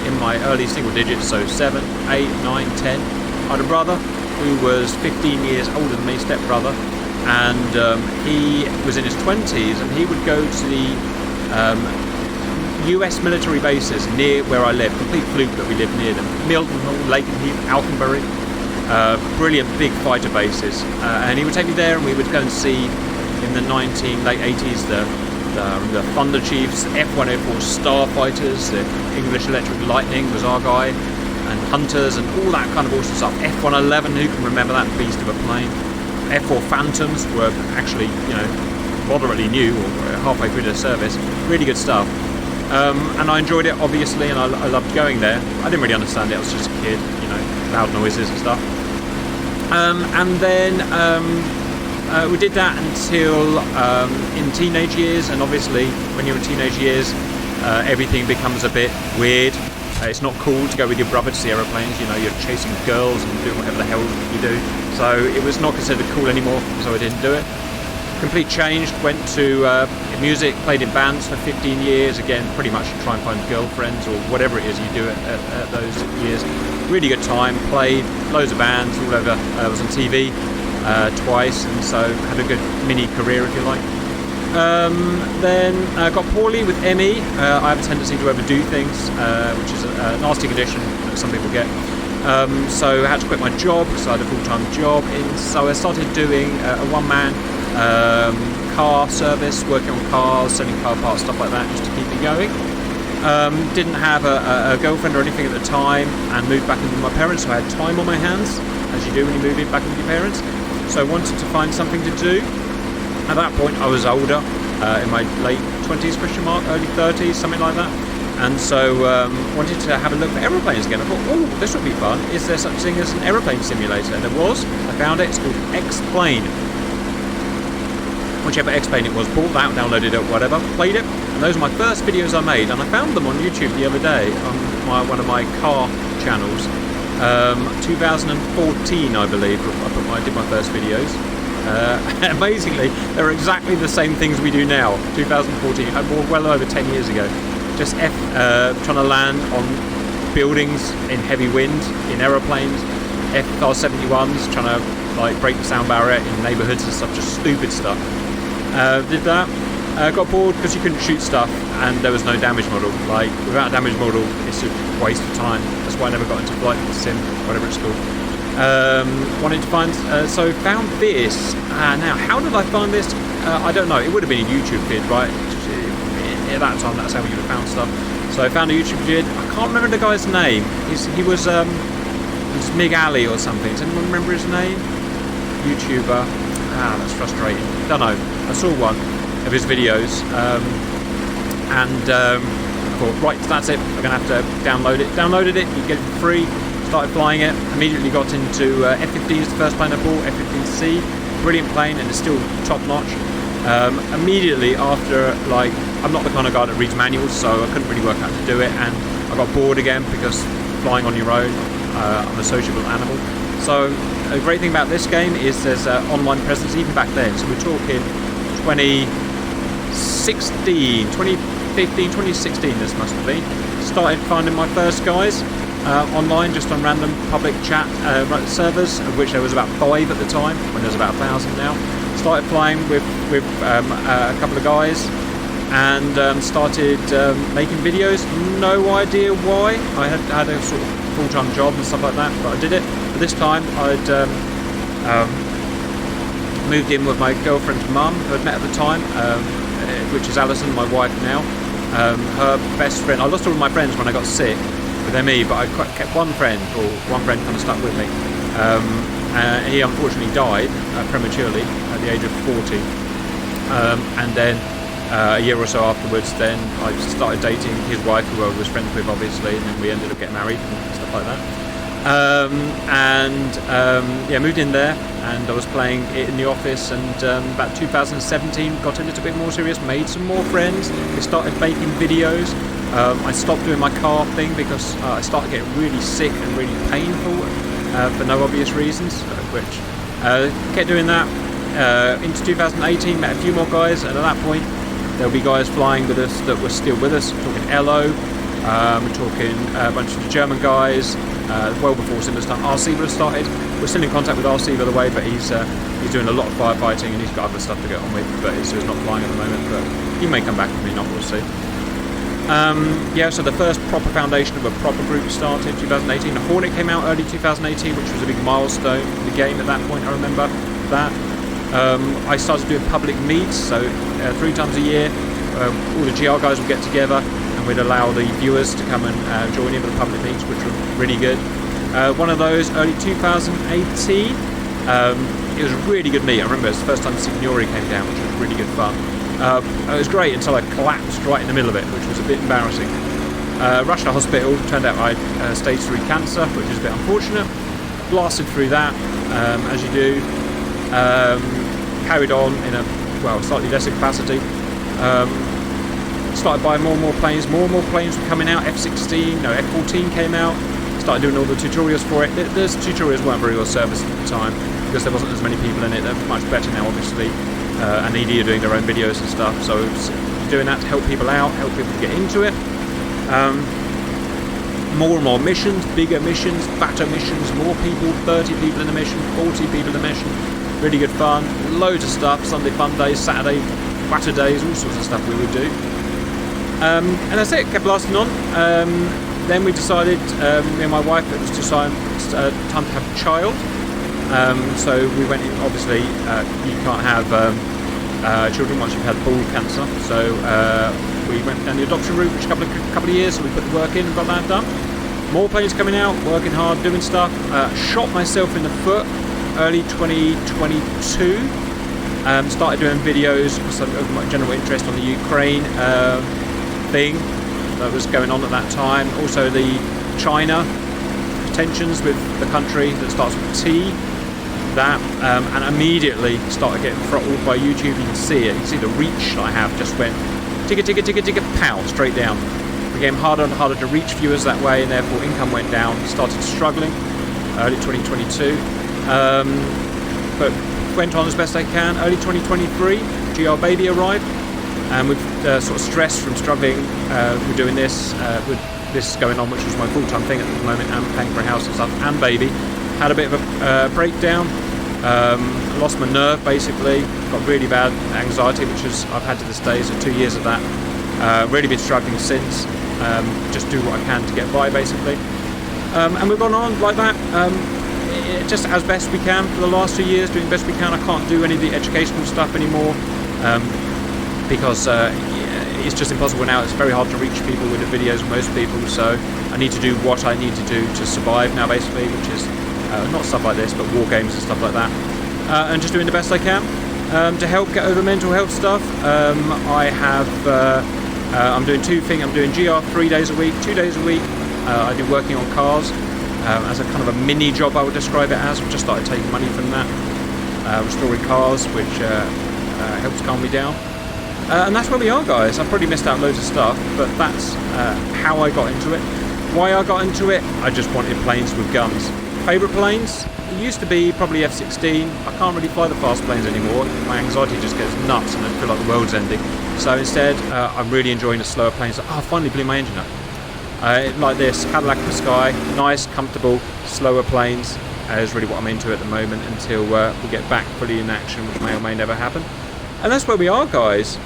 in my early single digits, so 7, 8, 9, 10. I had a brother who was 15 years older than me, step-brother, and he was in his 20s, and he would go to the US military bases near where I live. Complete fluke that we lived near them. Milton Hall, Lakenheath, Alconbury. Brilliant big fighter bases. And he would take me there, and we would go and see in the late 80s the Thunder Chiefs, F-104 Starfighters, the English Electric Lightning was our guy, and Hunters and all that kind of awesome stuff. F-111, who can remember that beast of a plane? F-4 Phantoms were actually, moderately new or halfway through their service. Really good stuff. And I enjoyed it, obviously, and I loved going there. I didn't really understand it. I was just a kid, loud noises and stuff. And then we did that until in teenage years, and obviously when you're in teenage years, everything becomes a bit weird. It's not cool to go with your brother to see aeroplanes. You're chasing girls and doing whatever the hell you do. So it was not considered cool anymore, so I didn't do it. Complete changed, went to music, played in bands for 15 years, again pretty much to try and find girlfriends or whatever it is you do at those years. Really good time, played loads of bands all over, I was on TV twice, and so had a good mini career, if you like. Then got poorly with ME. I have a tendency to overdo things, which is a nasty condition that some people get. So I had to quit my job because I had a full-time job. So I started doing a one-man car service, working on cars, selling car parts, stuff like that, just to keep me going. Didn't have a girlfriend or anything at the time, and moved back in with my parents, so I had time on my hands, as you do when you move in back in with your parents. So I wanted to find something to do. At that point I was older, in my late 20s, early 30s, something like that. And so wanted to have a look at aeroplanes again. I thought, oh, this would be fun. Is there such thing as an aeroplane simulator? And there was. I found it. It's called X-Plane. Whichever X-Plane it was, bought that, downloaded it, whatever, played it. And those are my first videos I made. And I found them on YouTube the other day on one of my car channels. 2014, I believe, I did my first videos. Amazingly, they're exactly the same things we do now. 2014, well over 10 years ago. Just trying to land on buildings in heavy wind, in aeroplanes, FR-71s, trying to break the sound barrier in neighbourhoods and stuff, just stupid stuff. Did that. Got bored because you couldn't shoot stuff and there was no damage model. Without a damage model, it's a waste of time. That's why I never got into flight sim, whatever it's called. Wanted to find, so found this. Now, how did I find this? I don't know. It would have been a YouTube vid, right? At that time, that's how you would have found stuff. So I found a YouTube vid. I can't remember the guy's name. He was Mig Ali or something. Does anyone remember his name? YouTuber. That's frustrating. Don't know. I saw one of his videos, and I thought, right, that's it. I'm gonna have to download it. Downloaded it. You get it for free. Started flying it. Immediately got into F-15 is the first plane I bought. F-15C. Brilliant plane, and it's still top notch. Immediately after, I'm not the kind of guy that reads manuals, so I couldn't really work out how to do it, and I got bored again because flying on your own, I'm a sociable animal. So a great thing about this game is there's online presence even back then. So we're talking 2016, 2015, 2016 this must have been. Started finding my first guys online, just on random public chat servers, of which there was about 5 at the time, when there's about 1,000 now. Started flying with a couple of guys, and started making videos. No idea why. I had a sort of full-time job and stuff like that, but I did it. But this time I'd moved in with my girlfriend's mum, who I'd met at the time, which is Alison, my wife now. Her best friend. I lost all of my friends when I got sick with ME, but I kept one friend kind of stuck with me. He unfortunately died prematurely at the age of 40, and then a year or so afterwards, then I started dating his wife, who I was friends with, obviously, and then we ended up getting married and stuff like that. Moved in there, and I was playing it in the office, and about 2017 got a little bit more serious, made some more friends. We started making videos. I stopped doing my car thing because I started getting really sick and really painful for no obvious reasons, which kept doing that. Into 2018, met a few more guys, and at that point there'll be guys flying with us that were still with us. We're talking Elo, we're talking a bunch of the German guys, well before Simba's time. RC would have started. We're still in contact with RC, by the way, but he's doing a lot of firefighting and he's got other stuff to get on with, but so he's not flying at the moment, but he may come back with me, not, we'll see. So the first proper foundation of a proper group started 2018. The Hornet came out early 2018, which was a big milestone in the game at that point. I remember that. I started doing public meets, so 3 times a year all the GR guys would get together and we'd allow the viewers to come and join in with the public meets, which were really good. One of those early 2018, it was a really good meet. I remember it was the first time Signori came down, which was really good fun. It was great until I collapsed right in the middle of it, which was a bit embarrassing. Rushed to hospital, turned out I had stage 3 cancer, which is a bit unfortunate. Blasted through that, as you do. Carried on in a slightly lesser capacity. Started buying more and more planes were coming out. F14 came out. Started doing all the tutorials for it. Those tutorials weren't very well serviced at the time because there wasn't as many people in it. They're much better now, obviously. And ED are doing their own videos and stuff, so doing that to help people out, help people get into it. More and more missions, bigger missions, fatter missions, more people, 30 people in the mission, 40 people in the mission. Really good fun, loads of stuff, Sunday fun days, Saturday fatter days, all sorts of stuff we would do. And that's it, kept blasting on. Then we decided, me and my wife, it was just time to have a child. So we went in, obviously you can't have children once you've had ball cancer, so we went down the adoption route, which a couple of years, so we put the work in and got that done. More planes coming out, working hard, doing stuff. Shot myself in the foot early 2022. Started doing videos because of my general interest on the Ukraine thing that was going on at that time. Also the China tensions with the country that starts with T. That and immediately started getting throttled by YouTube. You can see it. You can see the reach I have just went tigga, pow, straight down. It became harder and harder to reach viewers that way, and therefore income went down. Started struggling early 2022, but went on as best I can. Early 2023, GR Baby arrived, and with sort of stress from struggling with doing this, with this going on, which was my full-time thing at the moment, and paying for a house and stuff, and baby. Had a bit of a breakdown, lost my nerve basically, got really bad anxiety, which is I've had to this day, so 2 years of that. Really been struggling since, just do what I can to get by basically. And we've gone on like that, just as best we can for the last 2 years, doing the best we can. I can't do any of the educational stuff anymore, because it's just impossible now. It's very hard to reach people with the videos, most people, so I need to do what I need to do to survive now basically, which is not stuff like this, but war games and stuff like that, and just doing the best I can to help get over mental health stuff. I'm doing 2 things. I'm doing GR 3 days a week, 2 days a week. I do working on cars as a kind of a mini job, I would describe it as. I've just started taking money from that, restoring cars, which helps calm me down. And that's where we are, guys. I've probably missed out loads of stuff, but that's how I got into it. Why I got into it? I just wanted planes with guns. Favourite planes? It used to be probably F-16. I can't really fly the fast planes anymore. My anxiety just gets nuts and I feel like the world's ending. So instead, I'm really enjoying the slower planes. I finally blew my engine up. Like this, Cadillac in the sky, nice, comfortable, slower planes is really what I'm into at the moment until we get back fully in action, which may or may never happen. And that's where we are, guys.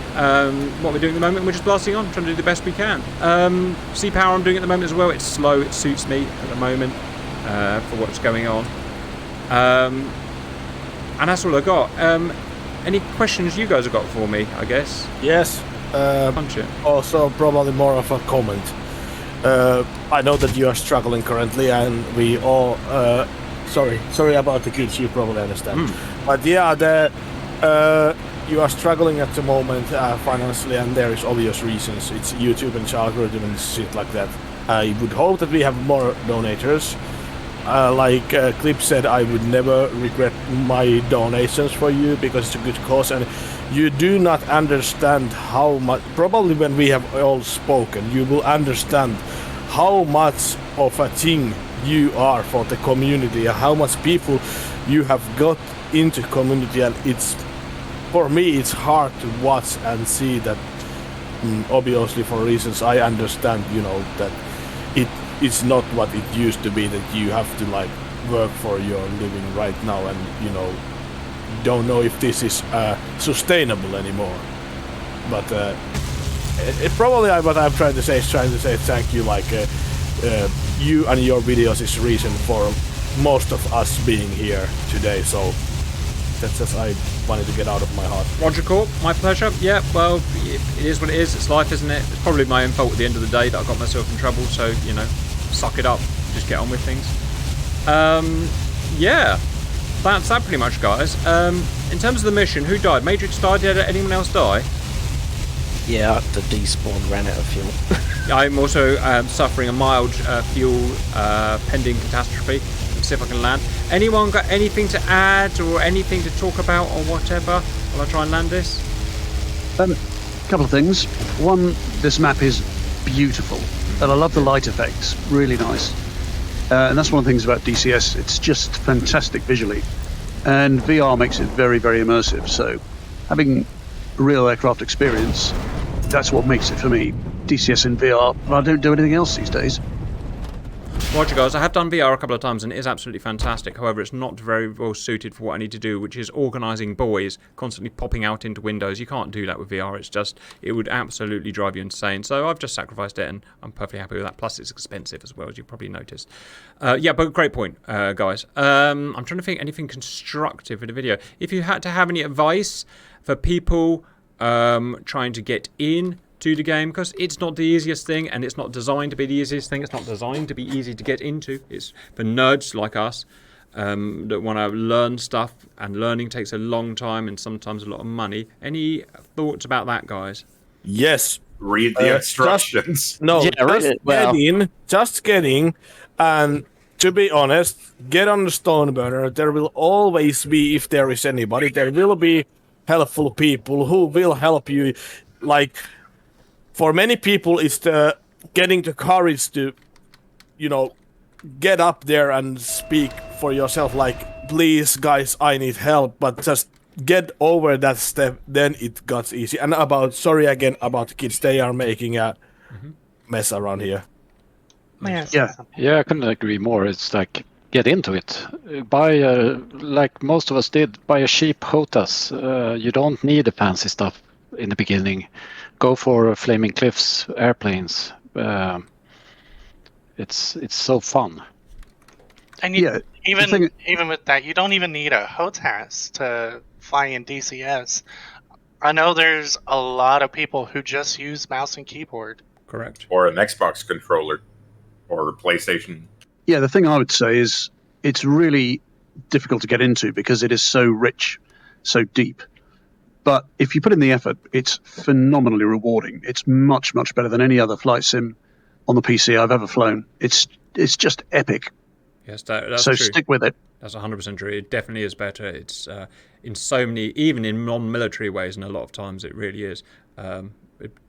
What we're doing at the moment, we're just blasting on, trying to do the best we can. Sea power I'm doing at the moment as well. It's slow, it suits me at the moment for what's going on. And that's all I got. Any questions you guys have got for me, I guess? Yes. Punch it. Also, probably more of a comment. I know that you are struggling currently, and we all... sorry about the kids, you probably understand. But yeah, you are struggling at the moment financially, and there is obvious reasons. It's YouTube and its algorithm and shit like that. I would hope that we have more donators. Like Clip said, I would never regret my donations for you because it's a good cause, and you do not understand how much. Probably when we have all spoken, you will understand how much of a thing you are for the community and how much people you have got into community. And it's, for me, it's hard to watch and see that. Obviously, for reasons I understand, that it's not what it used to be, that you have to like work for your living right now, and don't know if this is sustainable anymore. But it probably what I'm trying to say is thank you. Like you and your videos is reason for most of us being here today. So that's just I wanted to get out of my heart. Roger Korp, my pleasure. Yeah, well, it is what it is. It's life, isn't it? It's probably my own fault at the end of the day that I got myself in trouble. So suck it up. Just get on with things. Yeah, that's that pretty much, guys. In terms of the mission, who died? Matrix died. Did anyone else die? Yeah, the despawn ran out of fuel. I'm also suffering a mild fuel pending catastrophe. Let's see if I can land. Anyone got anything to add or anything to talk about or whatever? Will I try and land this? A couple of things. One, this map is beautiful, and I love the light effects. Really nice. And that's one of the things about DCS. It's just fantastic visually, and VR makes it very, very immersive. So, having real aircraft experience, that's what makes it for me. DCS in VR, but I don't do anything else these days. Roger, guys, I have done VR a couple of times and it is absolutely fantastic. However, it's not very well suited for what I need to do, which is organising buoys constantly popping out into windows. You can't do that with VR. It's just, it would absolutely drive you insane. So I've just sacrificed it and I'm perfectly happy with that. Plus, it's expensive as well, as you probably noticed. Yeah, but great point, guys. I'm trying to think anything constructive in the video. If you had to have any advice for people trying to get in to the game, because it's not the easiest thing and it's not designed to be the easiest thing. It's not designed to be easy to get into. It's for nerds like us that want to learn stuff, and learning takes a long time and sometimes a lot of money. Any thoughts about that, guys? Yes. Read the instructions. Just getting, and to be honest, get on the stone burner. There will always be, if there is anybody, there will be helpful people who will help you. Like, for many people, it's getting the courage to, get up there and speak for yourself. Like, please, guys, I need help. But just get over that step, then it got easy. And sorry again about the kids. They are making a mess around here. Yeah, I couldn't agree more. It's like, get into it. Buy, like most of us did, buy a cheap HOTAS. You don't need the fancy stuff in the beginning. Go for Flaming Cliffs airplanes. It's so fun. And even with that, you don't even need a HOTAS to fly in DCS. I know there's a lot of people who just use mouse and keyboard. Correct. Or an Xbox controller. Or a PlayStation. Yeah, the thing I would say is it's really difficult to get into because it is so rich, so deep. But if you put in the effort, it's phenomenally rewarding. It's much, much better than any other flight sim on the PC I've ever flown. It's just epic. Yes, that's so true. Stick with it. That's 100% true. It definitely is better. It's in so many, even in non-military ways, and a lot of times it really is.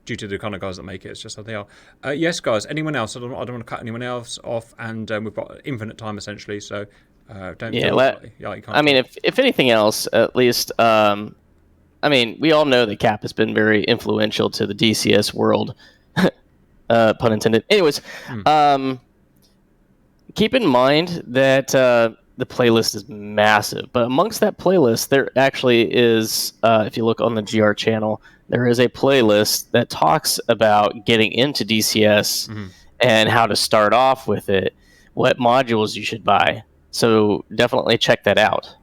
Due to the kind of guys that make it, it's just how they are. Yes, guys. Anyone else? I don't want to cut anyone else off, and we've got infinite time essentially. So don't. Yeah, you can't. I mean, if anything else, at least. I mean, we all know that Cap has been very influential to the DCS world, pun intended. Anyways, keep in mind that the playlist is massive, but amongst that playlist, there actually is, if you look on the GR channel, there is a playlist that talks about getting into DCS and how to start off with it, what modules you should buy. So definitely check that out.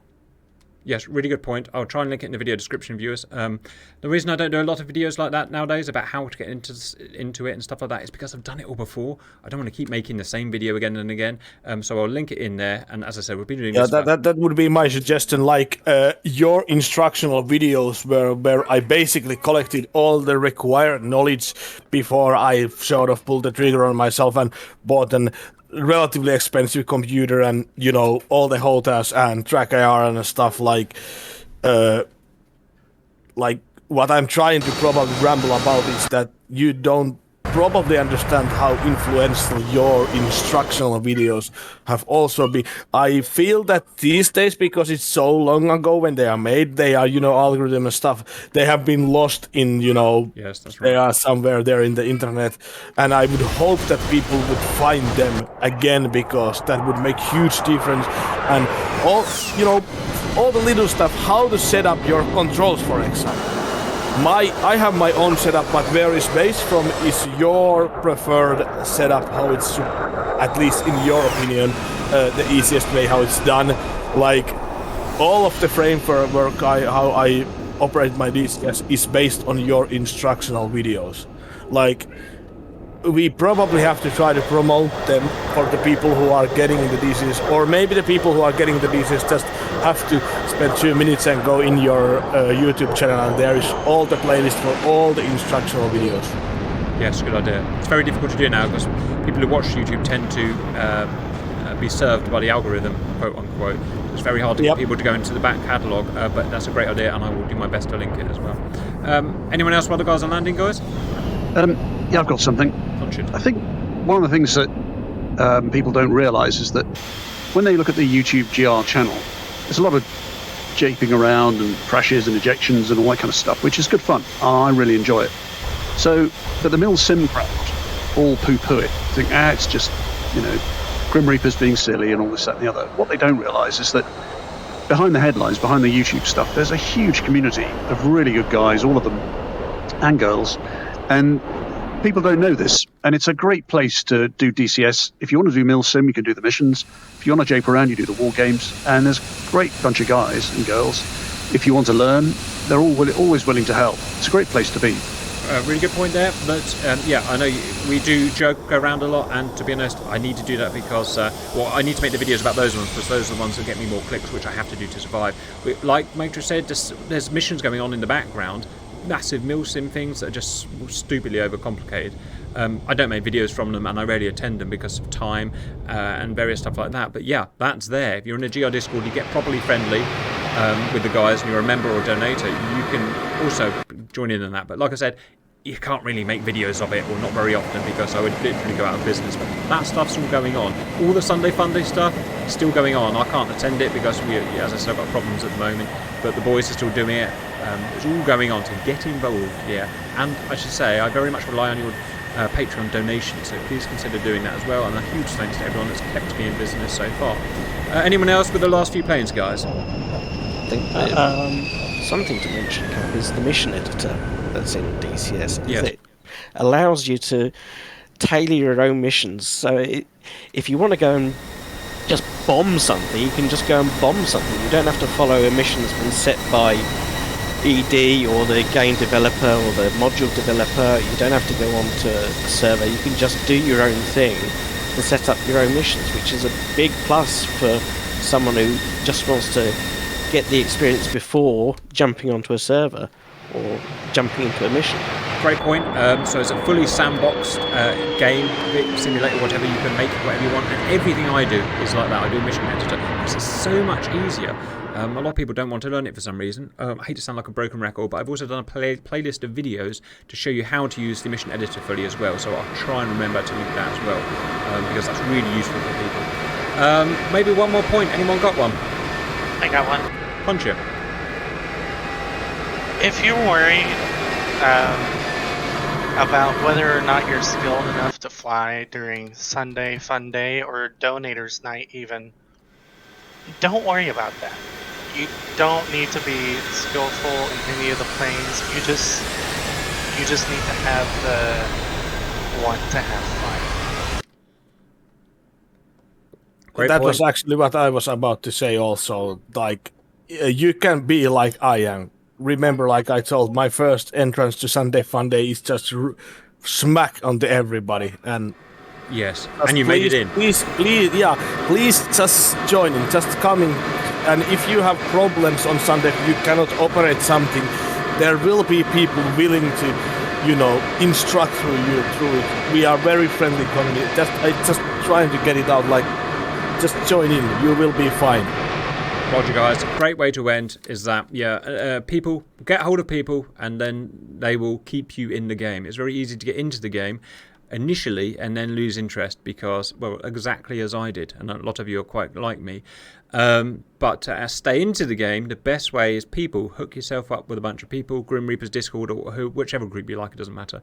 Yes, really good point. I'll try and link it in the video description, viewers. The reason I don't do a lot of videos like that nowadays about how to get into it and stuff like that is because I've done it all before. I don't want to keep making the same video again and again. So I'll link it in there. And as I said, we've been doing this. That would be my suggestion. Like your instructional videos, where I basically collected all the required knowledge before I sort of pulled the trigger on myself and bought an relatively expensive computer and all the HOTAS and track IR and stuff like what I'm trying to probably ramble about is that you don't probably understand how influential your instructional videos have also been. I feel that these days, because it's so long ago when they are made, they are, algorithm and stuff, they have been lost in, Yes, that's right. They are somewhere there in the internet. And I would hope that people would find them again, because that would make huge difference. And all the little stuff, how to set up your controls, for example. I have my own setup, but varies based from is your preferred setup, how it's, at least in your opinion, the easiest way how it's done. Like all of the framework, how I operate my DCS is based on your instructional videos. Like we probably have to try to promote them for the people who are getting in the DCS, or maybe the people who are getting the DCS just have to spend 2 minutes and go in your YouTube channel, and there is all the playlist for all the instructional videos. Yes, good idea. It's very difficult to do now because people who watch YouTube tend to be served by the algorithm, quote unquote. It's very hard to get people to go into the back catalogue, but that's a great idea, and I will do my best to link it as well. Anyone else while the guys are landing, guys? Yeah, I've got something. I think one of the things that people don't realise is that when they look at the YouTube GR channel, there's a lot of japing around and crashes and ejections and all that kind of stuff, which is good fun. I really enjoy it. So, but the Milsim crowd all poo-poo it. Think, it's just, Grim Reaper's being silly and all this, that and the other. What they don't realise is that behind the headlines, behind the YouTube stuff, there's a huge community of really good guys, all of them, and girls, and people don't know this, and it's a great place to do DCS. If you want to do Milsim, you can do the missions. If you want to jape around, you do the war games, and there's a great bunch of guys and girls. If you want to learn, they're always willing to help. It's a great place to be. Really good point there, but I know we do joke around a lot, and to be honest, I need to do that because, I need to make the videos about those ones, because those are the ones that get me more clicks, which I have to do to survive. Like Matrix said, there's missions going on in the background, massive Milsim things that are just stupidly overcomplicated. I don't make videos from them, and I rarely attend them because of time and various stuff like that, but yeah, that's there. If you're in a GR Discord, you get properly friendly with the guys, and you're a member or donator, you can also join in on that. But like I said, you can't really make videos of it, or not very often, because I would literally go out of business. But that stuff's all going on. All the Sunday Funday stuff is still going on. I can't attend it because as I said, I've got problems at the moment, but the boys are still doing it. It's all going on, so get involved, yeah. And I should say, I very much rely on your Patreon donations, so please consider doing that as well. And a huge thanks to everyone that's kept me in business so far. Anyone else with the last few planes, guys? I think something to mention is the mission editor that's in DCS. Yes. It allows you to tailor your own missions. So if you want to go and just bomb something, you can just go and bomb something. You don't have to follow a mission that's been set by ED or the game developer or the module developer. You don't have to go onto a server. You can just do your own thing and set up your own missions, which is a big plus for someone who just wants to get the experience before jumping onto a server or jumping into a mission. Great point. So it's a fully sandboxed game, simulator, whatever. You can make it whatever you want, and everything I do is like that. I do mission editor because it's so much easier. A lot of people don't want to learn it for some reason. I hate to sound like a broken record, but I've also done a playlist of videos to show you how to use the mission editor fully as well. So I'll try and remember to link that as well, because that's really useful for people. Maybe one more point. Anyone got one? I got one. Punch it. If you're worried about whether or not you're skilled enough to fly during Sunday Fun Day or Donators Night even, don't worry about that. You don't need to be skillful in any of the planes. You just need to have the want to have fun. That was actually what I was about to say also. Like, you can be like I am. Remember, like I told, my first entrance to Sunday Fun Day is just smack onto everybody, and yes, and you made it in. Please, just join in, just come in, and if you have problems on Sunday, you cannot operate something, there will be people willing to, instruct through it. We are very friendly community. Just trying to get it out, like, just join in, you will be fine. Roger, guys. Great way to end is that, people, get hold of people, and then they will keep you in the game. It's very easy to get into the game initially and then lose interest because, well, exactly as I did, and a lot of you are quite like me. But to stay into the game, the best way is people. Hook yourself up with a bunch of people, Grim Reaper's Discord, or whichever group you like, it doesn't matter.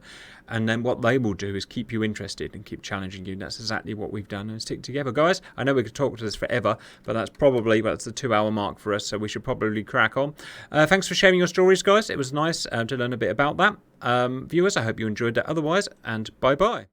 And then what they will do is keep you interested and keep challenging you. That's exactly what we've done, and stick together. Guys, I know we could talk to this forever, but that's the 2-hour mark for us, so we should probably crack on. Thanks for sharing your stories, guys. It was nice to learn a bit about that. Viewers, I hope you enjoyed that otherwise, and bye-bye.